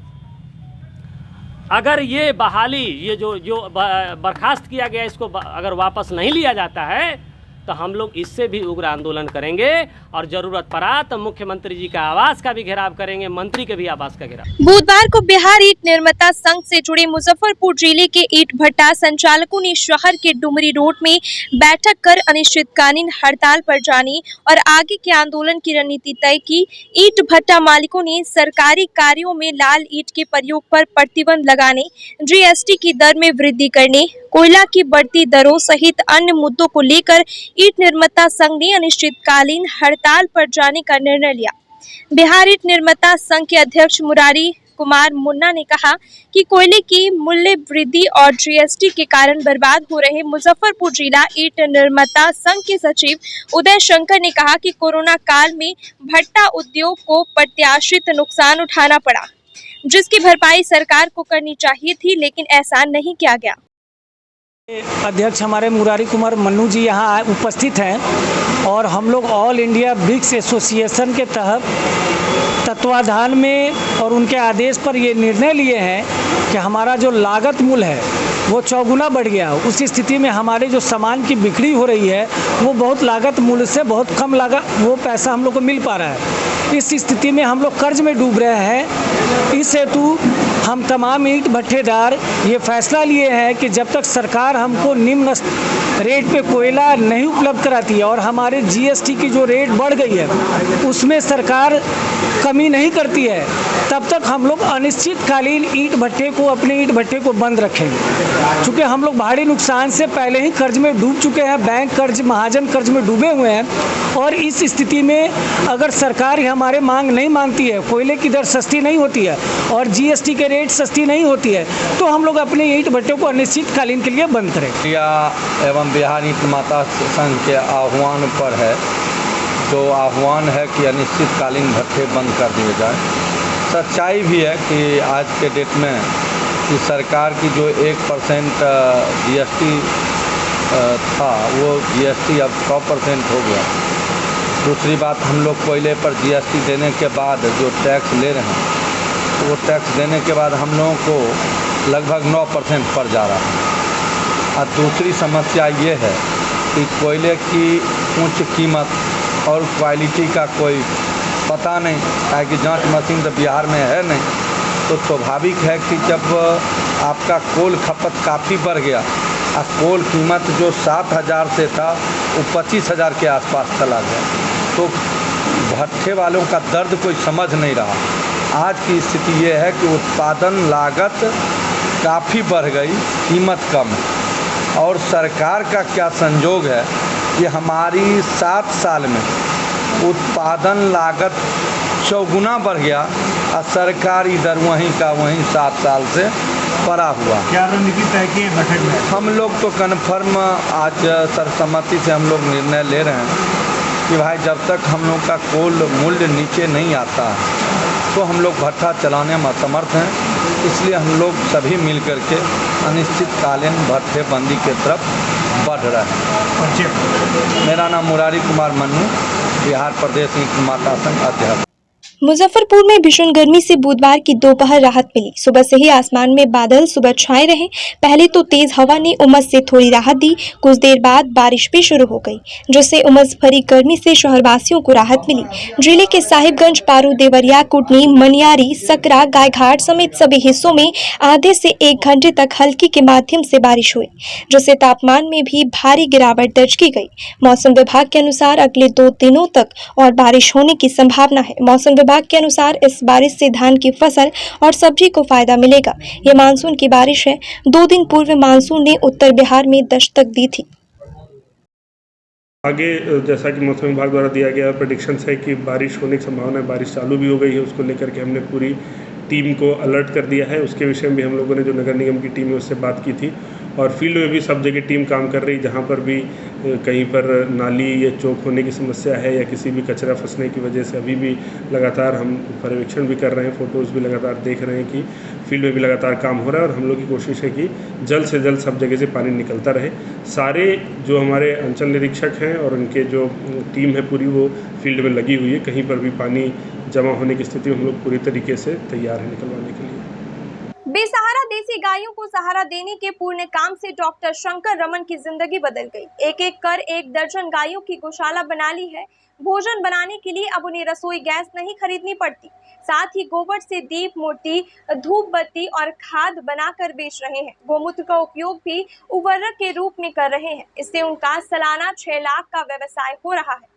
अगर ये बहाली, ये जो बर्खास्त किया गया, इसको अगर वापस नहीं लिया जाता है तो हम लोग इससे भी उग्र आंदोलन करेंगे और जरूरत पड़ा तो मुख्यमंत्री जी का आवास का भी घेराव करेंगे, मंत्री के भी आवास का घेराव। बुधवार को बिहार ईंट निर्माता संघ से जुड़े मुजफ्फरपुर जिले के ईंट भट्टा संचालकों ने शहर के डुमरी रोड में बैठक कर अनिश्चितकालीन हड़ताल पर जाने और आगे के आंदोलन की रणनीति तय की। ईंट भट्टा मालिकों ने सरकारी कार्यों में लाल ईंट के प्रयोग पर प्रतिबंध लगाने, जीएसटी की दर में वृद्धि करने, कोयला की बढ़ती दरों सहित अन्य मुद्दों को लेकर ईंट निर्माता संघ ने अनिश्चितकालीन हड़ताल पर जाने का निर्णय लिया। बिहार ईंट निर्माता संघ के अध्यक्ष मुरारी कुमार मुन्ना ने कहा कि कोयले की मूल्य वृद्धि और जीएसटी के कारण बर्बाद हो रहे मुजफ्फरपुर जिला ईंट निर्माता संघ के सचिव उदय शंकर ने कहा कि कोरोना काल में भट्टा उद्योग को प्रत्याशित नुकसान उठाना पड़ा, जिसकी भरपाई सरकार को करनी चाहिए थी, लेकिन ऐसा नहीं किया गया। अध्यक्ष हमारे मुरारी कुमार मन्नू जी यहाँ उपस्थित हैं और हम लोग ऑल इंडिया ब्रिक्स एसोसिएशन के तहत तत्वाधान में और उनके आदेश पर ये निर्णय लिए हैं कि हमारा जो लागत मूल्य है वो चौगुना बढ़ गया। उस स्थिति में हमारे जो सामान की बिक्री हो रही है वो बहुत लागत मूल्य से बहुत कम लागत वो पैसा हम लोग को मिल पा रहा है। इस स्थिति में हम लोग कर्ज में डूब रहे हैं। इस हेतु हम तमाम ईंट भट्ठेदार ये फैसला लिए हैं कि जब तक सरकार हमको निम्न रेट पे कोयला नहीं उपलब्ध कराती है और हमारे जीएसटी की जो रेट बढ़ गई है उसमें सरकार कमी नहीं करती है, तब तक हम लोग अनिश्चितकालीन अपने ईंट भट्ठे को बंद रखेंगे। चूँकि हम लोग भारी नुकसान से पहले ही कर्ज में डूब चुके हैं, बैंक कर्ज, महाजन कर्ज में डूबे हुए हैं और इस स्थिति में अगर सरकार हमारे मांग नहीं मानती है, कोयले की दर सस्ती नहीं होती है और जीएसटी के रेट सस्ती नहीं होती है, तो हम लोग अपने ईंट भट्टे को अनिश्चितकालीन के लिए बंद करें। एवं बिहार ईंट निर्माता संघ के आह्वान पर है, जो आह्वान है कि अनिश्चितकालीन भट्टे बंद कर दिए जाए। सच्चाई भी है कि आज के डेट में कि सरकार की जो 1% जीएसटी था वो जीएसटी अब 100% हो गया। दूसरी बात, हम लोग कोयले पर जीएसटी देने के बाद जो टैक्स ले रहे हैं वो टैक्स देने के बाद हम लोगों को लगभग 9% पर जा रहा है। और दूसरी समस्या ये है कि कोयले की उच्च कीमत और क्वालिटी का कोई पता नहीं, ताकि जांच मशीन तो बिहार में है नहीं, तो स्वाभाविक है कि जब आपका कोल खपत काफ़ी बढ़ गया और कोल कीमत जो 7,000 से था वो 25,000 के आसपास चला गया, तो भट्ठे वालों का दर्द कोई समझ नहीं रहा। आज की स्थिति ये है कि उत्पादन लागत काफ़ी बढ़ गई, कीमत कम है। और सरकार का क्या संजोग है कि हमारी 7 साल में उत्पादन लागत चौगुना बढ़ गया और सरकारी दर वहीं का वहीं 7 साल से पड़ा हुआ। क्या रणनीति तय की है बैठक में? हम लोग तो कन्फर्म आज सर्वसम्मति से हम लोग निर्णय ले रहे हैं कि भाई जब तक हम लोग का कोल मूल्य नीचे नहीं आता तो हम लोग भट्ठा चलाने में असमर्थ हैं। इसलिए हम लोग सभी मिल करके अनिश्चितकालीन भट्ठे बंदी की तरफ बढ़ रहे हैं। मेरा नाम मुरारी कुमार मन्नू, बिहार प्रदेश ईंट माता संघ अध्यक्ष। मुजफ्फरपुर में भीषण गर्मी से बुधवार की दोपहर राहत मिली। सुबह से ही आसमान में बादल सुबह छाए रहे। पहले तो तेज हवा ने उमस से थोड़ी राहत दी, कुछ देर बाद बारिश भी शुरू हो गई, जिससे उमस भरी गर्मी से शहरवासियों को राहत मिली। जिले के साहिबगंज, पारू, देवरिया, कुटनी, मनियारी, सकरा, गायघाट समेत सभी हिस्सों में आधे से 1 घंटे तक हल्की के माध्यम से बारिश हुई, जिससे तापमान में भी भारी गिरावट दर्ज की गई। मौसम विभाग के अनुसार अगले 2 दिनों तक और बारिश होने की संभावना है। मौसम विभाग के अनुसार इस बारिश से धान की फसल और सब्जी को फायदा मिलेगा। ये मानसून की बारिश है। 2 दिन पूर्व मानसून ने उत्तर बिहार में दस्तक दी थी। आगे जैसा कि मौसम विभाग द्वारा दिया गया प्रेडिक्शंस है कि बारिश होने की संभावना है, बारिश चालू भी हो गई है। उसको लेकर के हमने पूरी टीम को अलर्ट कर दिया है। उसके विषय में भी हम लोगों ने जो नगर निगम की टीम है उससे बात की थी और फील्ड में भी सब जगह टीम काम कर रही। जहाँ पर भी कहीं पर नाली या चौक होने की समस्या है या किसी भी कचरा फंसने की वजह से अभी भी लगातार हम पर्यवेक्षण भी कर रहे हैं, फ़ोटोज़ भी लगातार देख रहे हैं कि फील्ड में भी लगातार काम हो रहा है। और हम लोग की कोशिश है कि जल्द से जल्द सब जगह से पानी निकलता रहे। सारे जो हमारे अंचल निरीक्षक हैं और उनके जो टीम है पूरी, वो फील्ड में लगी हुई है। कहीं पर भी पानी जमा होने की स्थिति में हम लोग पूरी तरीके से तैयार है निकलवाने के लिए। बेसहारा देसी गायों को सहारा देने के पूर्ण काम से डॉक्टर शंकर रमन की जिंदगी बदल गई। एक एक कर 1 दर्जन गायों की गौशाला बना ली है। भोजन बनाने के लिए अब उन्हें रसोई गैस नहीं खरीदनी पड़ती। साथ ही गोबर से दीप, मूर्ति, धूप बत्ती और खाद बनाकर बेच रहे हैं। गोमूत्र का उपयोग भी उर्वरक के रूप में कर रहे हैं। इससे उनका सालाना 6 लाख का व्यवसाय हो रहा है।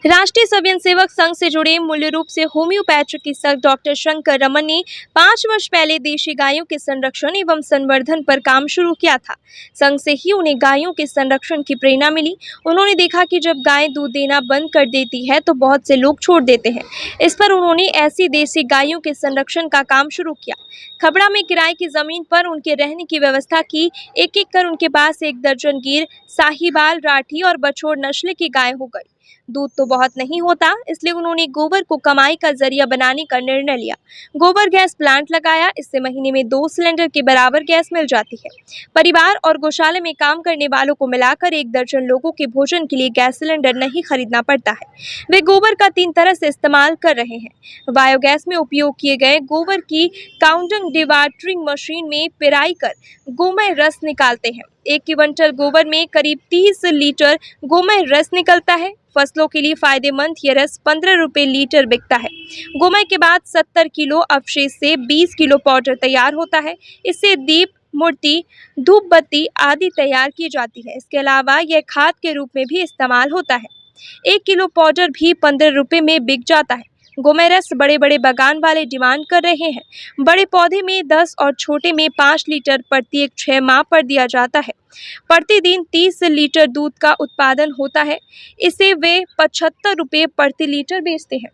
राष्ट्रीय स्वयंसेवक संघ से जुड़े मूल्य रूप से होम्योपैथ चिकित्सक डॉक्टर शंकर रमन ने 5 वर्ष पहले देशी गायों के संरक्षण एवं संवर्धन पर काम शुरू किया था। संघ से ही उन्हें गायों के संरक्षण की प्रेरणा मिली। उन्होंने देखा कि जब गाय दूध देना बंद कर देती है तो बहुत से लोग छोड़ देते हैं। इस पर उन्होंने ऐसी देसी गायों के संरक्षण का काम शुरू किया। खबड़ा में किराए की जमीन पर उनके रहने की व्यवस्था की। एक एक कर उनके पास 1 दर्जन गिर, साहिवाल, राठी और बछौर नस्ल की गाय हो गई। दूध तो बहुत नहीं होता, इसलिए उन्होंने गोबर को कमाई का जरिया बनाने का निर्णय लिया। गोबर गैस प्लांट लगाया। इससे महीने में 2 सिलेंडर के बराबर गैस मिल जाती है। परिवार और गौशाले में काम करने वालों को मिलाकर 1 दर्जन लोगों के भोजन के लिए गैस सिलेंडर नहीं खरीदना पड़ता है। वे गोबर का 3 तरह से इस्तेमाल कर रहे हैं। बायोगैस में उपयोग किए गए गोबर की काउंटिंग डिवाटरिंग मशीन में पेराई कर गोमय रस निकालते हैं। 1 क्विंटल गोबर में करीब 30 लीटर गोमय रस निकलता है। फसलों के लिए फायदेमंद ये रस 15 रुपए लीटर बिकता है। गोमय के बाद 70 किलो अवशेष से 20 किलो पाउडर तैयार होता है। इससे दीप, मूर्ति, धूप बत्ती आदि तैयार की जाती है। इसके अलावा यह खाद के रूप में भी इस्तेमाल होता है। 1 किलो पाउडर भी 15 रुपए में बिक जाता है। गोमय रस बड़े बड़े बागान वाले डिमांड कर रहे हैं। बड़े पौधे में 10 और छोटे में 5 लीटर प्रत्येक 6 माह पर दिया जाता है। प्रतिदिन 30 लीटर दूध का उत्पादन होता है। इसे वे 75 रुपये प्रति लीटर बेचते हैं।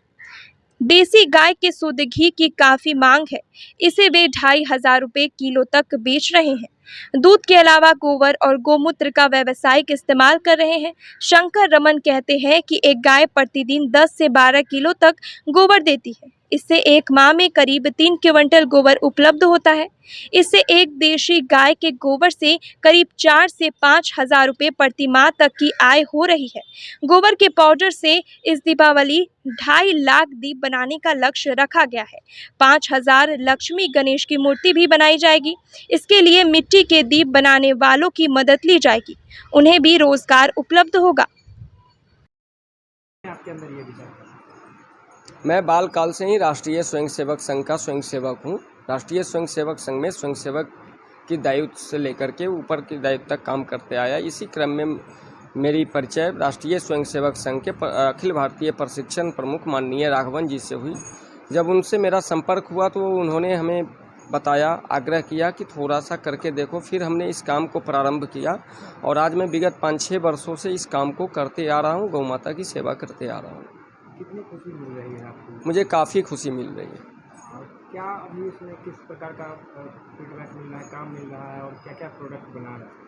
देसी गाय के शुद्ध घी की काफ़ी मांग है। इसे वे 2500 रुपये किलो तक बेच रहे हैं। दूध के अलावा गोबर और गोमूत्र का व्यावसायिक इस्तेमाल कर रहे हैं। शंकर रमन कहते हैं कि एक गाय प्रतिदिन 10 से 12 किलो तक गोबर देती है। इससे 1 माह में करीब 3 क्विंटल गोबर उपलब्ध होता है। इससे एक देशी गाय के गोबर से करीब 4 से 5 हजार रुपये प्रति माह तक की आय हो रही है। गोबर के पाउडर से इस दीपावली 2.5 लाख दीप बनाने का लक्ष्य रखा गया है। 5000 लक्ष्मी गणेश की मूर्ति भी बनाई जाएगी। इसके लिए मिट्टी के दीप बनाने वालों की मदद ली जाएगी। उन्हें भी रोजगार उपलब्ध होगा। आपके अंदर ये विचार मैं बालकाल से ही राष्ट्रीय स्वयंसेवक संघ का स्वयंसेवक हूँ। राष्ट्रीय स्वयंसेवक संघ में स्वयंसेवक की दायित्व से लेकर के ऊपर की दायित्व तक काम करते आया। इसी क्रम में मेरी परिचय राष्ट्रीय स्वयंसेवक संघ के अखिल भारतीय प्रशिक्षण प्रमुख माननीय राघवन जी से हुई। जब उनसे मेरा संपर्क हुआ तो उन्होंने हमें बताया, आग्रह किया कि थोड़ा सा करके देखो। फिर हमने इस काम को प्रारंभ किया और आज मैं विगत 5-6 वर्षों से इस काम को करते आ रहा हूँ, गौ माता की सेवा करते आ रहा हूँ। कितनी खुशी मिल रही है आपको? मुझे काफ़ी खुशी मिल रही है। क्या अभी इसमें किस प्रकार का फीडबैक मिल रहा है, काम मिल रहा है और क्या क्या प्रोडक्ट बना रहे हैं?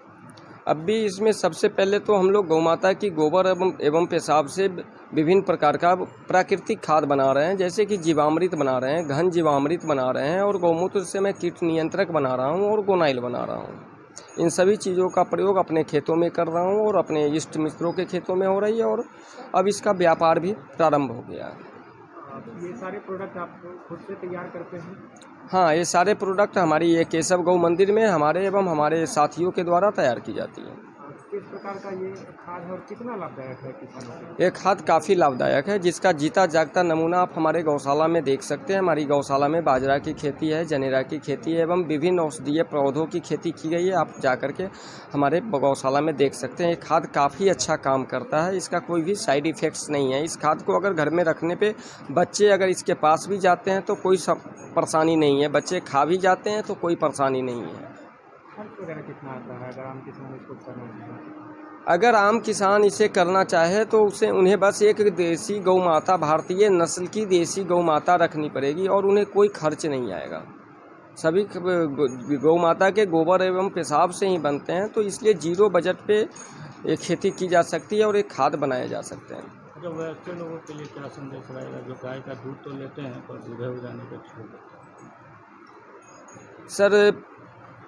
अब भी इसमें सबसे पहले तो हम लोग गौ माता की गोबर एवं पेशाब से विभिन्न प्रकार का प्राकृतिक खाद बना रहे हैं, जैसे कि जीवामृत बना रहे हैं, घन जीवामृत बना रहे हैं और गौमूत्र से मैं कीट नियंत्रक बना रहा हूं और गोनाइल बना रहा हूं। इन सभी चीज़ों का प्रयोग अपने खेतों में कर रहा हूं और अपने इष्ट मित्रों के खेतों में हो रही है और अब इसका व्यापार भी प्रारंभ हो गया है। ये सारे प्रोडक्ट आप खुद से तैयार करते हैं? हाँ, ये सारे प्रोडक्ट हमारी ये केशव गौ मंदिर में हमारे एवं हमारे साथियों के द्वारा तैयार की जाती है। किस प्रकार का ये खाद है और कितना लाभदायक है किसानों के लिए? ये खाद काफ़ी लाभदायक है, जिसका जीता जागता नमूना आप हमारे गौशाला में देख सकते हैं। हमारी गौशाला में बाजरा की खेती है, जनेरा की खेती है एवं विभिन्न औषधीय पौधों की खेती की गई है। आप जाकर के हमारे गौशाला में देख सकते हैं। ये खाद काफ़ी अच्छा काम करता है, इसका कोई भी साइड इफ़ेक्ट्स नहीं है। इस खाद को अगर घर में रखने पे बच्चे अगर इसके पास भी जाते हैं तो कोई परेशानी नहीं है, बच्चे खा भी जाते हैं तो कोई परेशानी नहीं है। खर्च वगैरह कितना आता है अगर आम किसान इसको करना चाहे? अगर आम किसान इसे करना चाहे तो उन्हें बस एक देसी गौ माता, भारतीय नस्ल की देसी गौ माता रखनी पड़ेगी और उन्हें कोई खर्च नहीं आएगा। सभी गौ माता के गोबर एवं पेशाब से ही बनते हैं, तो इसलिए जीरो बजट पे एक खेती की जा सकती है और एक खाद बनाए जा सकते हैं। तो वैसे लोगों के लिए क्या संदेश रहेगा जो गाय का दूध तो लेते हैं पर दूधे हो जाने पर छोड़ देते हैं? सर,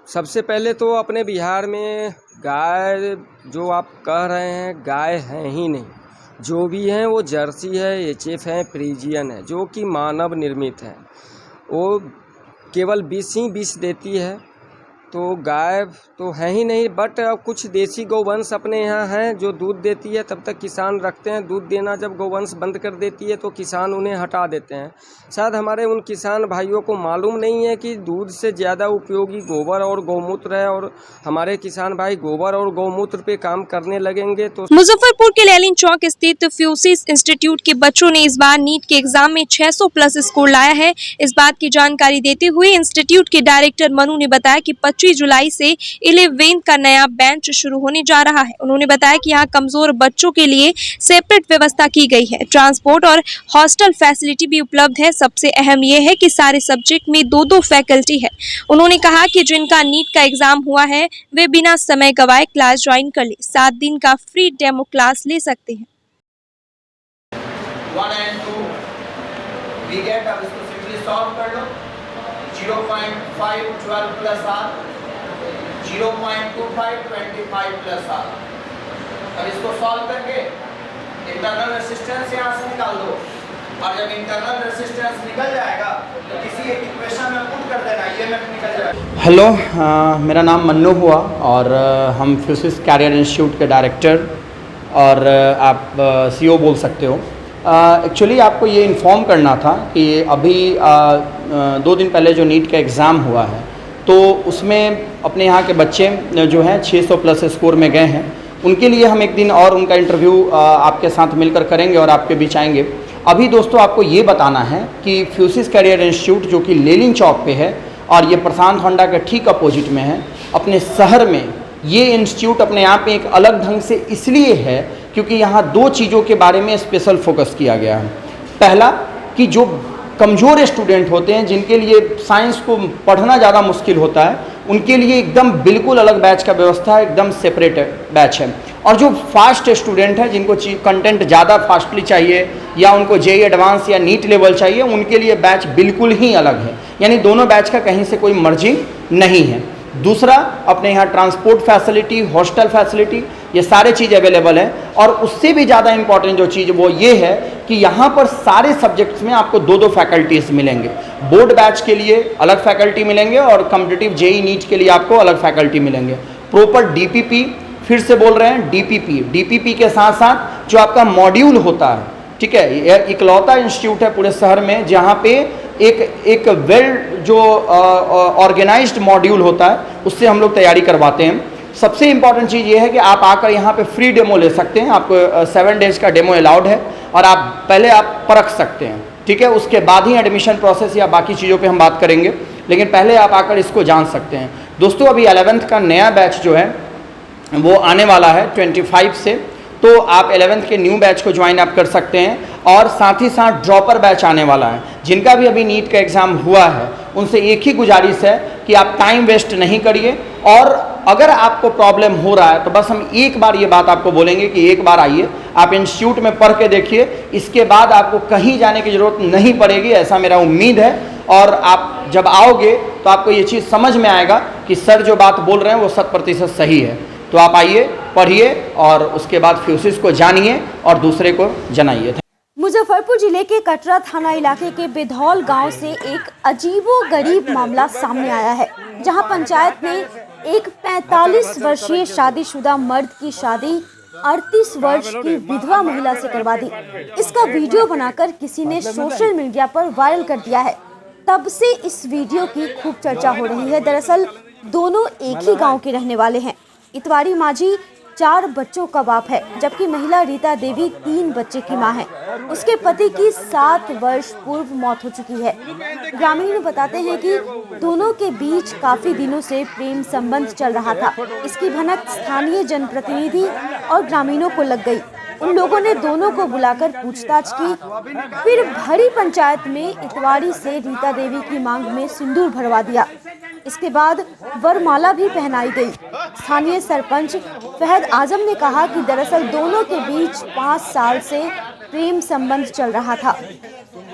सबसे पहले तो अपने बिहार में गाय जो आप कह रहे हैं गाय हैं ही नहीं। जो भी हैं वो जर्सी है, एचएफ है, फ्रीजियन है, जो कि मानव निर्मित है। वो केवल विष ही विष देती है, तो गाय तो है ही नहीं। बट कुछ देसी गौवंश अपने यहाँ हैं जो दूध देती है, तब तक किसान रखते हैं। दूध देना जब गौवंश बंद कर देती है तो किसान उन्हें हटा देते हैं। शायद हमारे उन किसान भाइयों को मालूम नहीं है कि दूध से ज़्यादा उपयोगी गोबर और गौमूत्र है और हमारे किसान भाई गोबर और गौमूत्र पे काम करने लगेंगे तो। मुजफ्फरपुर के लैलिन चौक स्थित फ्यूसिस इंस्टीट्यूट के बच्चों ने इस बार नीट के एग्जाम में 600 प्लस स्कोर लाया है। इस बात की जानकारी देते हुए इंस्टीट्यूट के डायरेक्टर मनु ने बताया कि 25 जुलाई से 11th का नया बैच शुरू होने जा रहा है। उन्होंने बताया कि यहाँ कमजोर बच्चों के लिए सेपरेट व्यवस्था की गई है। ट्रांसपोर्ट और हॉस्टल फैसिलिटी भी उपलब्ध है। सबसे अहम यह है कि सारे सब्जेक्ट में 2-2 फैकल्टी है। उन्होंने कहा कि जिनका नीट का एग्जाम हुआ है वे बिना समय गवाए क्लास ज्वाइन कर ले। 7 दिन का फ्री डेमो क्लास ले सकते हैं। 1 and 2 we get, अब इसको सिंपली सॉल्व कर लो। 0.5 12 प्लस r, 0.25 25 प्लस r। अब इसको सॉल्व करके इंटरनल रेजिस्टेंस यहाँ से निकाल दो और जब इंटरनल रेजिस्टेंस निकल जाएगा तो किसी एक इक्वेशन में पुट कर देना, ये में निकल जाएगा। हेलो, मेरा नाम मन्नू हुआ और हम फ्यूसिस कैरियर इंस्टीट्यूट के डायरेक्टर और आप सीईओ बोल सकते हो। एक्चुअली आपको ये इन्फॉर्म करना था कि अभी 2 दिन पहले जो नीट का एग्ज़ाम हुआ है तो उसमें अपने यहाँ के बच्चे जो हैं 600 प्लस स्कोर में गए हैं। उनके लिए हम एक दिन और उनका इंटरव्यू आपके साथ मिलकर करेंगे और आपके बीच आएंगे। अभी दोस्तों आपको ये बताना है कि फ्यूसिस कैरियर इंस्टीट्यूट जो कि लेलिन चौक पे है और ये प्रशांत होंडा के ठीक अपोजिट में है, अपने शहर में ये इंस्टीट्यूट अपने आप में एक अलग ढंग से इसलिए है क्योंकि यहाँ 2 चीज़ों के बारे में स्पेशल फोकस किया गया है। पहला कि जो कमज़ोर स्टूडेंट होते हैं जिनके लिए साइंस को पढ़ना ज़्यादा मुश्किल होता है, उनके लिए एकदम बिल्कुल अलग बैच का व्यवस्था है, एकदम सेपरेट बैच है। और जो फास्ट स्टूडेंट हैं जिनको कंटेंट ज़्यादा फास्टली चाहिए या उनको जेईई एडवांस या नीट लेवल चाहिए, उनके लिए बैच बिल्कुल ही अलग है। यानी दोनों बैच का कहीं से कोई मर्जिंग नहीं है। दूसरा, अपने यहाँ ट्रांसपोर्ट फैसिलिटी, हॉस्टल फैसिलिटी, ये सारे चीज़ अवेलेबल है। और उससे भी ज़्यादा इंपॉर्टेंट जो चीज़ वो ये है कि यहाँ पर सारे सब्जेक्ट्स में आपको 2-2 फैकल्टीज़ मिलेंगे। बोर्ड बैच के लिए अलग फैकल्टी मिलेंगे और कॉम्पिटिटिव जेईई नीट के लिए आपको अलग फैकल्टी मिलेंगे। प्रॉपर डीपीपी, फिर से बोल रहे हैं डीपीपी के साथ साथ जो आपका मॉड्यूल होता है ठीक है। यह इकलौता इंस्टीट्यूट है पूरे शहर में जहाँ पे एक वेल जो ऑर्गेनाइज्ड मॉड्यूल होता है उससे हम लोग तैयारी करवाते हैं। सबसे इम्पॉर्टेंट चीज़ ये है कि आप आकर यहाँ पे फ्री डेमो ले सकते हैं। आपको 7 डेज का डेमो अलाउड है और आप पहले आप परख सकते हैं, ठीक है। उसके बाद ही एडमिशन प्रोसेस या बाकी चीज़ों पे हम बात करेंगे, लेकिन पहले आप आकर इसको जान सकते हैं। दोस्तों अभी 11th का नया बैच जो है वो आने वाला है 25 से, तो आप 11th के न्यू बैच को ज्वाइन आप कर सकते हैं। और साथ ही साथ ड्रॉपर बैच आने वाला है। जिनका भी अभी नीट का एग्ज़ाम हुआ है उनसे एक ही गुजारिश है कि आप टाइम वेस्ट नहीं करिए, और अगर आपको प्रॉब्लम हो रहा है तो बस हम एक बार ये बात आपको बोलेंगे कि एक बार आइए, आप इंस्टीट्यूट में पढ़ के देखिए, इसके बाद आपको कहीं जाने की ज़रूरत नहीं पड़ेगी, ऐसा मेरा उम्मीद है। और आप जब आओगे तो आपको ये चीज़ समझ में आएगा कि सर जो बात बोल रहे हैं वो 100% सही है। तो आप आइए, पढ़िए और उसके बाद फ्यूसिस को जानिए और दूसरे को जनाइए। मुजफ्फरपुर जिले के कटरा थाना इलाके के बेधौल गांव से एक अजीबोगरीब मामला सामने आया है, जहां पंचायत ने एक 45 वर्षीय शादीशुदा मर्द की शादी 38 वर्ष की विधवा महिला से करवा दी। इसका वीडियो बनाकर किसी ने सोशल मीडिया पर वायरल कर दिया है। तब से इस वीडियो की खूब चर्चा हो रही है। दरअसल दोनों एक ही गाँव के रहने वाले हैं। इतवारी माझी 4 बच्चों का बाप है, जबकि महिला रीता देवी 3 बच्चे की मां है। उसके पति की 7 वर्ष पूर्व मौत हो चुकी है। ग्रामीण बताते हैं कि दोनों के बीच काफी दिनों से प्रेम संबंध चल रहा था। इसकी भनक स्थानीय जनप्रतिनिधि और ग्रामीणों को लग गई। उन लोगों ने दोनों को बुलाकर पूछताछ की। फिर भरी पंचायत में इतवारी से रीता देवी की मांग में सिंदूर भरवा दिया। इसके बाद वरमाला भी पहनाई गई। स्थानीय सरपंच फहद आजम ने कहा कि दरअसल दोनों के बीच 5 साल से प्रेम संबंध चल रहा था।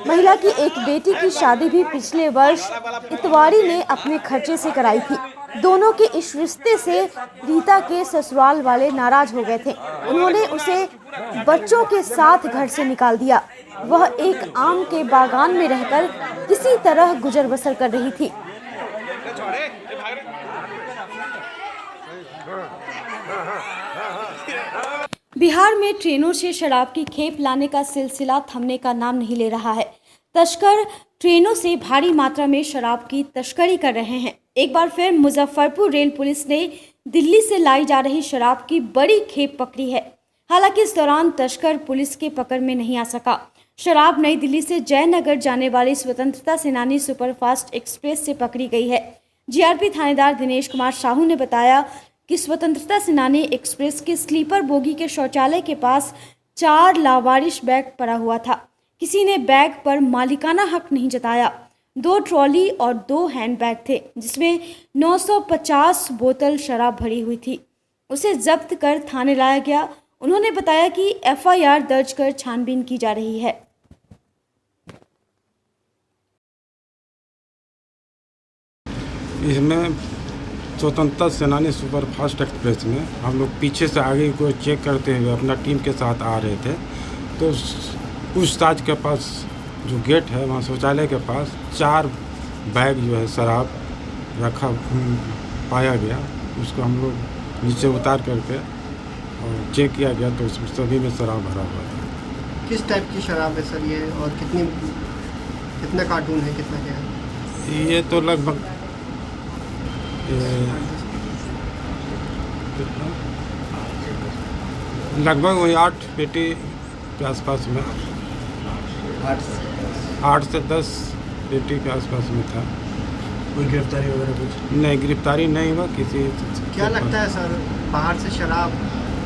महिला की एक बेटी की शादी भी पिछले वर्ष इतवारी ने अपने खर्चे से कराई थी। दोनों के इस रिश्ते से रीता के ससुराल वाले नाराज हो गए थे। उन्होंने उसे बच्चों के साथ घर से निकाल दिया। वह एक आम के बागान में रहकर किसी तरह गुजर बसर कर रही थी। बिहार में ट्रेनों से शराब की खेप लाने का सिलसिला थमने का नाम नहीं ले रहा है। तस्कर ट्रेनों से भारी मात्रा में शराब की तस्करी कर रहे हैं। एक बार फिर मुजफ्फरपुर रेल पुलिस ने दिल्ली से लाई जा रही शराब की बड़ी खेप पकड़ी है। हालांकि इस दौरान तस्कर पुलिस के पकड़ में नहीं आ सका। शराब नई दिल्ली से जयनगर जाने वाली स्वतंत्रता सेनानी सुपरफास्ट एक्सप्रेस से पकड़ी गई है। जीआरपी थानेदार दिनेश कुमार साहू ने बताया कि स्वतंत्रता सेनानी एक्सप्रेस के स्लीपर बोगी के शौचालय के पास 4 लावारिश बैग पड़ा हुआ था। किसी ने बैग पर मालिकाना हक नहीं जताया। 2 ट्रॉली और 2 हैंडबैग थे, जिसमें 950 बोतल शराब भरी हुई थी। उसे जब्त कर थाने लाया गया। उन्होंने बताया कि एफआईआर दर्ज कर छानबीन की जा रही है। इसमें स्वतंत्रता सेनानी सुपरफास्ट एक्सप्रेस में हम लोग पीछे से आगे को चेक करते हुए अपना टीम के साथ आ रहे थे, तो पूछताछ के पास जो गेट है वहाँ शौचालय के पास 4 बैग जो है शराब रखा पाया गया। उसको हम लोग नीचे उतार करके और चेक किया गया तो उसमें सभी में शराब भरा हुआ है। किस टाइप की शराब है सर ये, और कितना कार्टून है, कितना क्या है? ये तो लगभग वही 8 पेटी के आसपास में, 8 से 10 पेटी के आसपास में था। कोई गिरफ्तारी वगैरह कुछ नहीं, गिरफ्तारी नहीं हुआ किसी। क्या लगता है सर, बाहर से शराब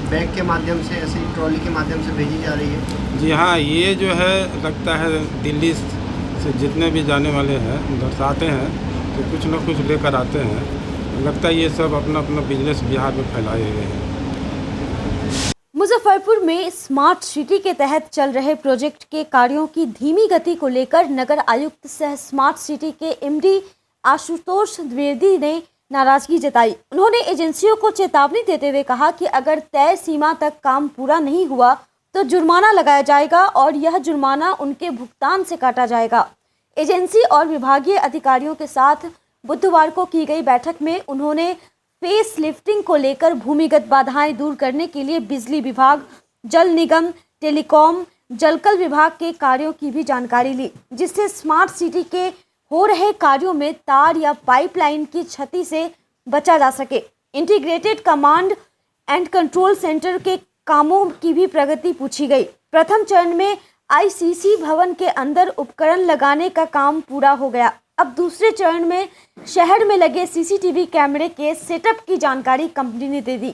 बैग के माध्यम से, ऐसे ट्रॉली के माध्यम से भेजी जा रही है? जी हाँ, ये जो है लगता है दिल्ली से जितने भी जाने वाले हैं उधर से आते हैं तो कुछ न कुछ लेकर आते हैं। लगता है ये सब अपना अपना बिजनेस बिहार में फैलाए हुए हैं। मुजफ्फरपुर में स्मार्ट सिटी के तहत चल रहे प्रोजेक्ट के कार्यों की धीमी गति को लेकर नगर आयुक्त सह स्मार्ट सिटी के एमडी आशुतोष द्विवेदी ने नाराजगी जताई। उन्होंने एजेंसियों को चेतावनी देते हुए कहा कि अगर तय सीमा तक काम पूरा नहीं हुआ तो जुर्माना लगाया जाएगा और यह जुर्माना उनके भुगतान से काटा जाएगा। एजेंसी और विभागीय अधिकारियों के साथ बुधवार को की गई बैठक में उन्होंने फेस लिफ्टिंग को लेकर भूमिगत बाधाएं दूर करने के लिए बिजली विभाग, जल निगम, टेलीकॉम, जलकल विभाग के कार्यों की भी जानकारी ली, जिससे स्मार्ट सिटी के हो रहे कार्यों में तार या पाइपलाइन की क्षति से बचा जा सके। Integrated command and control centre के कामों की भी प्रगति पूछी गई। प्रथम चरण में आईसीसी भवन के अंदर उपकरण लगाने का काम पूरा हो गया। अब दूसरे चरण में शहर में लगे सीसीटीवी कैमरे के सेटअप की जानकारी कंपनी ने दे दी।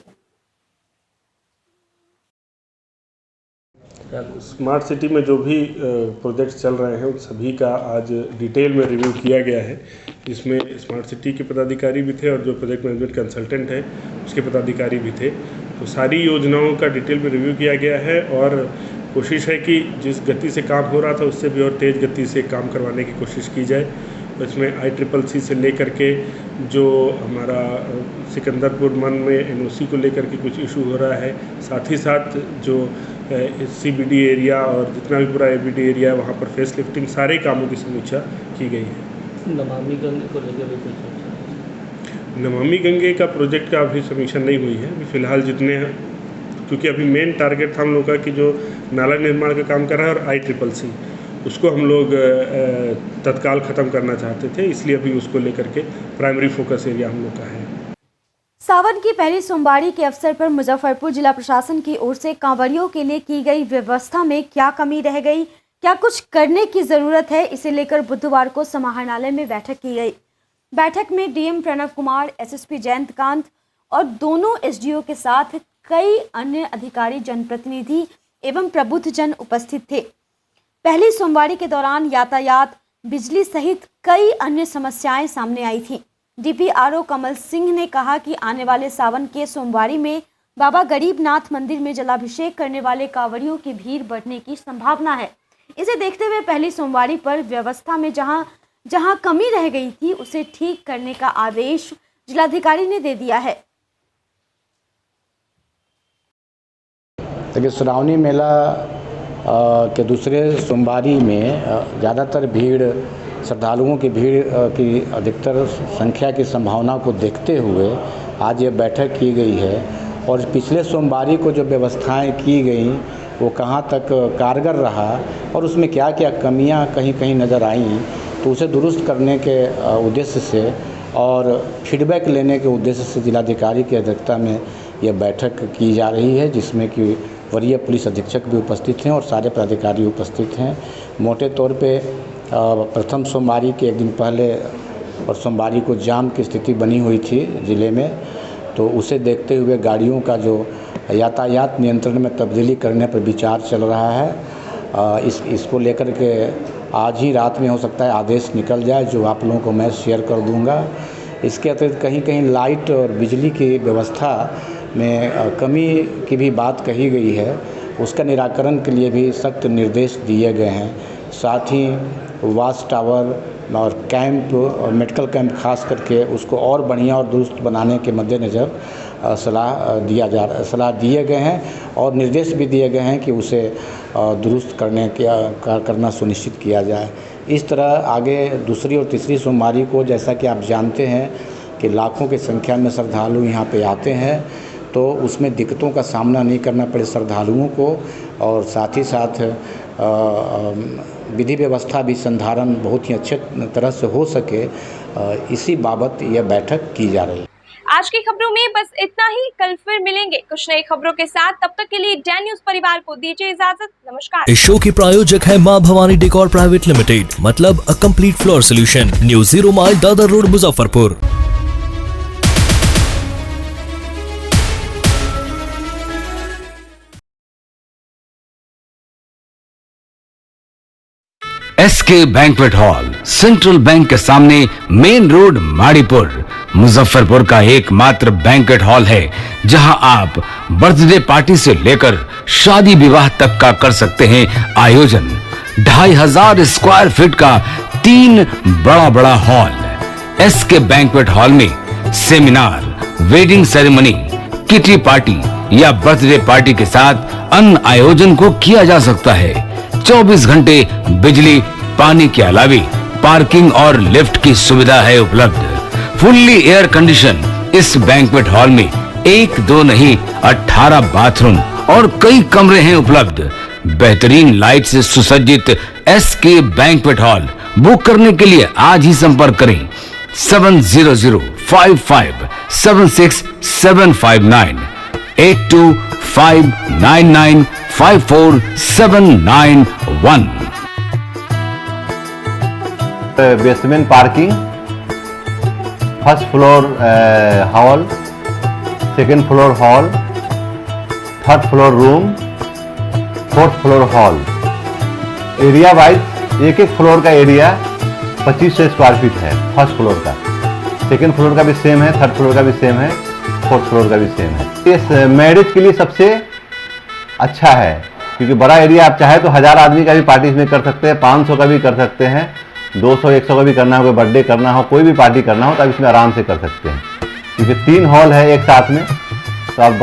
स्मार्ट सिटी में जो भी प्रोजेक्ट्स चल रहे हैं उन सभी का आज डिटेल में रिव्यू किया गया है। इसमें स्मार्ट सिटी के पदाधिकारी भी थे और जो प्रोजेक्ट मैनेजमेंट कंसल्टेंट हैं उसके पदाधिकारी भी थे। तो सारी योजनाओं का डिटेल में रिव्यू किया गया है और कोशिश है कि जिस गति से काम हो रहा था उससे भी और तेज़ गति से काम करवाने की कोशिश की जाए। इसमें ICCC से लेकर के जो हमारा सिकंदरपुर मन में NOC को लेकर के कुछ इशू हो रहा है, साथ ही साथ जो CBD एरिया और जितना भी पूरा ABD एरिया है वहाँ पर फेस लिफ्टिंग सारे कामों की समीक्षा की गई है। नमामि गंगे को लेकर भी कुछ चर्चा? नमामि गंगे का प्रोजेक्ट का अभी समीक्षा नहीं हुई है। अभी फ़िलहाल जितने हैं, क्योंकि अभी मेन टारगेट था हम लोग का कि जो नाला निर्माण का काम कर रहा है और ICCC उसको हम लोग तत्काल ख़त्म करना चाहते थे, इसलिए अभी उसको लेकर के प्राइमरी फोकस एरिया हम लोग का है। सावन की पहली सोमवारी के अवसर पर मुजफ्फरपुर जिला प्रशासन की ओर से कांवड़ियों के लिए की गई व्यवस्था में क्या कमी रह गई, क्या कुछ करने की जरूरत है, इसे लेकर बुधवार को समाहरणालय में बैठक की गई। बैठक में DM प्रणव कुमार, SSP जयंतकांत और दोनों SDO के साथ कई अन्य अधिकारी, जनप्रतिनिधि एवं प्रबुद्ध जन उपस्थित थे। पहली सोमवारी के दौरान यातायात, बिजली सहित कई अन्य समस्याएं सामने आई थीं। DPRO कमल सिंह ने कहा कि आने वाले सावन के सोमवारी में बाबा गरीबनाथ मंदिर में जलाभिषेक करने वाले कांवड़ियों की भीड़ बढ़ने की संभावना है। इसे देखते हुए पहली सोमवारी पर व्यवस्था में जहां कमी रह गई थी उसे ठीक करने का आदेश जिलाधिकारी ने दे दिया है। देखिए, श्रावणी मेला के दूसरे सोमवारी में ज़्यादातर भीड़, श्रद्धालुओं की भीड़ की अधिकतर संख्या की संभावना को देखते हुए आज ये बैठक की गई है और पिछले सोमवारी को जो व्यवस्थाएं की गई वो कहाँ तक कारगर रहा और उसमें क्या क्या कमियां कहीं कहीं नज़र आईं, तो उसे दुरुस्त करने के उद्देश्य से और फीडबैक लेने के उद्देश्य से जिलाधिकारी की अध्यक्षता में यह बैठक की जा रही है, जिसमें कि वरीय पुलिस अधीक्षक भी उपस्थित हैं और सारे पदाधिकारी उपस्थित हैं। मोटे तौर पे प्रथम सोमवारी के एक दिन पहले और सोमवारी को जाम की स्थिति बनी हुई थी ज़िले में, तो उसे देखते हुए गाड़ियों का जो यातायात नियंत्रण में तब्दीली करने पर विचार चल रहा है। इसको लेकर के आज ही रात में हो सकता है आदेश निकल जाए, जो आप लोगों को मैं शेयर कर दूंगा। इसके अतिरिक्त कहीं कहीं लाइट और बिजली की व्यवस्था में कमी की भी बात कही गई है, उसका निराकरण के लिए भी सख्त निर्देश दिए गए हैं। साथ ही वाच टावर और कैंप और मेडिकल कैंप खास करके उसको और बढ़िया और दुरुस्त बनाने के मद्देनज़र सलाह दिए गए हैं और निर्देश भी दिए गए हैं कि उसे दुरुस्त करना सुनिश्चित किया जाए। इस तरह आगे दूसरी और तीसरी सोमवारी को, जैसा कि आप जानते हैं कि लाखों की संख्या में श्रद्धालु यहाँ पे आते हैं, तो उसमें दिक्कतों का सामना नहीं करना पड़े श्रद्धालुओं को और साथ ही साथ विधि व्यवस्था भी संधारण बहुत ही अच्छे तरह से हो सके, इसी बाबत यह बैठक की जा रही है। आज की खबरों में बस इतना ही। कल फिर मिलेंगे कुछ नई खबरों के साथ। तब तक के लिए डैन न्यूज परिवार को दीजिए इजाजत। नमस्कार। इस शो के प्रायोजक है मां भवानी डेकोर प्राइवेट लिमिटेड, मतलब a complete floor solution, new 0 mile Dadar road, Muzaffarpur. SK banquet hall, central bank के सामने, मेन रोड, माड़ीपुर, मुजफ्फरपुर का एकमात्र बैंक्वेट हॉल है जहां आप बर्थडे पार्टी से लेकर शादी विवाह तक का कर सकते हैं आयोजन। 2500 स्क्वायर फीट का 3 बड़ा हॉल। SK बैंक्वेट हॉल में seminar, wedding ceremony, kitty party या बर्थडे पार्टी के साथ अन्य आयोजन को किया जा सकता है। 24 घंटे बिजली पानी के अलावा पार्किंग और लिफ्ट की सुविधा है उपलब्ध। फुल्ली एयर कंडीशन इस बैंक्वेट हॉल में 1, 2 नहीं 18 बाथरूम और कई कमरे हैं उपलब्ध। बेहतरीन लाइट से सुसज्जित SK बैंक्वेट हॉल बुक करने के लिए आज ही संपर्क करें 7005576759 8259954791। Basement parking, first floor hall, second floor hall, third floor room, fourth floor hall. Area wise एक फ्लोर का एरिया 2500 स्क्वायर फीट है फर्स्ट फ्लोर का, सेकेंड फ्लोर का भी सेम है, थर्ड फ्लोर का भी सेम है, फोर्थ फ्लोर का भी सेम है। इस मैरिज के लिए सबसे अच्छा है क्योंकि बड़ा एरिया, आप चाहे तो 1000 आदमी का भी पार्टी इसमें कर सकते हैं, 500 का भी कर सकते हैं, 200-100 का भी करना हो, कोई बर्थडे करना हो, कोई भी पार्टी करना हो तो आप इसमें आराम से कर सकते हैं क्योंकि 3 हॉल है एक साथ में, तो आप बड़ा